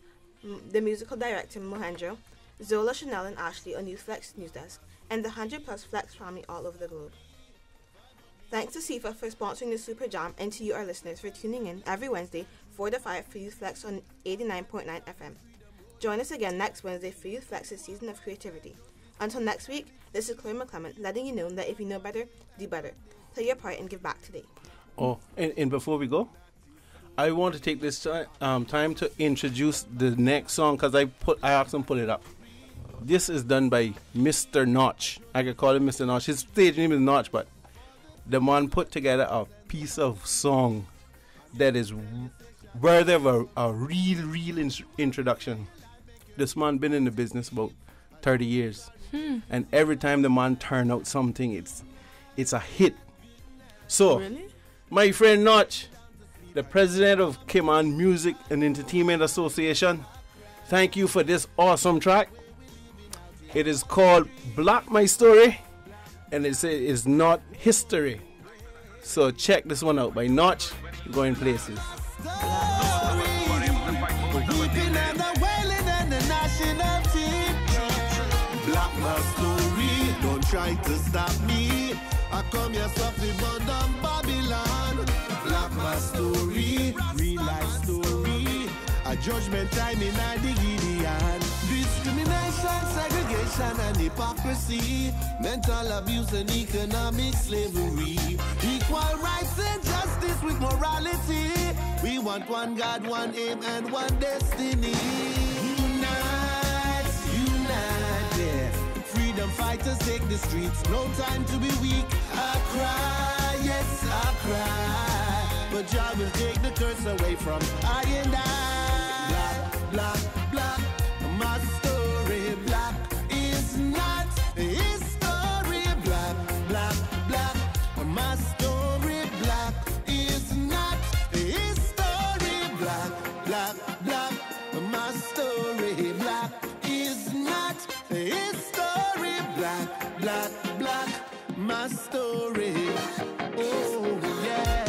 the musical director Mohendra, Zola, Chanel, and Ashley on Youth Flex News Desk, and the 100+ Flex family all over the globe. Thanks to SIFA for sponsoring the Super Jam, and to you, our listeners, for tuning in every Wednesday, 4 to 5 for Youth Flex on 89.9 FM. Join us again next Wednesday for Youth Flex's Season of Creativity. Until next week, this is Chloe McClement, letting you know that if you know better, do better. Play your part and give back today. Oh, and before we go, I want to take this time to introduce the next song, because I asked him to pull it up. This is done by Mr. Notch. I could call him Mr. Notch. His stage name is Notch, but the man put together a piece of song that is worthy of a real introduction. This man been in the business about 30 years. And every time the man turn out something, it's a hit. So, my friend Notch, the president of Cayman Music and Entertainment Association, thank you for this awesome track. It is called Black My Story, and it says it's not history. So check this one out by Notch, Going Places. Black my story, don't try to stop me. I come here suffering more than Babylon. Black my story, real life story. A judgment time in the Gideon. Discrimination, segregation and hypocrisy. Mental abuse and economic slavery. Equal rights and justice with morality. We want one God, one aim and one destiny. Unite, yeah. Freedom fighters take the streets. No time to be weak. I cry, yes I cry. but Jah will take the curse away from I and I. Black, black, black, my story. Black is not his story. Black, black, black, my story. Black is not his story. Black, black, black, my story. Black is not his story. Black, black, black, my story. Oh yeah,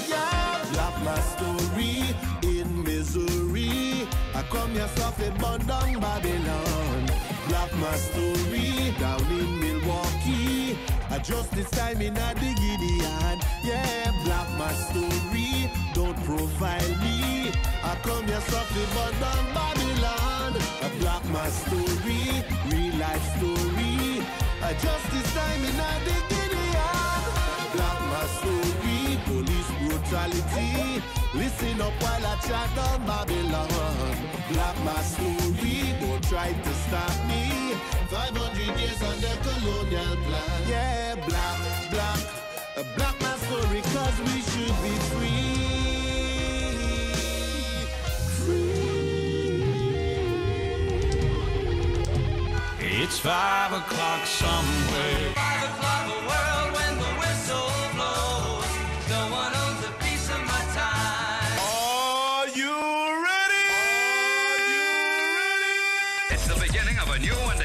yeah. Black my story in misery. I come here suffer born down Babylon. Black my story down in Milwaukee. I just this time in a the Gideon. Yeah, black my story. Don't profile me. I come here suffer born down Babylon. I black my story, real life story. I just this time in a the Gideon. Black my story, police brutality. Listen up while I chat down Babylon. Black my story, don't try to stop me. 500 years under colonial plan. Yeah, black, black, black my story, cause we should be free. It's 5 o'clock somewhere. 5 o'clock a world when the whistle blows. No one owns a piece of my time. Are you ready? It's the beginning of a new and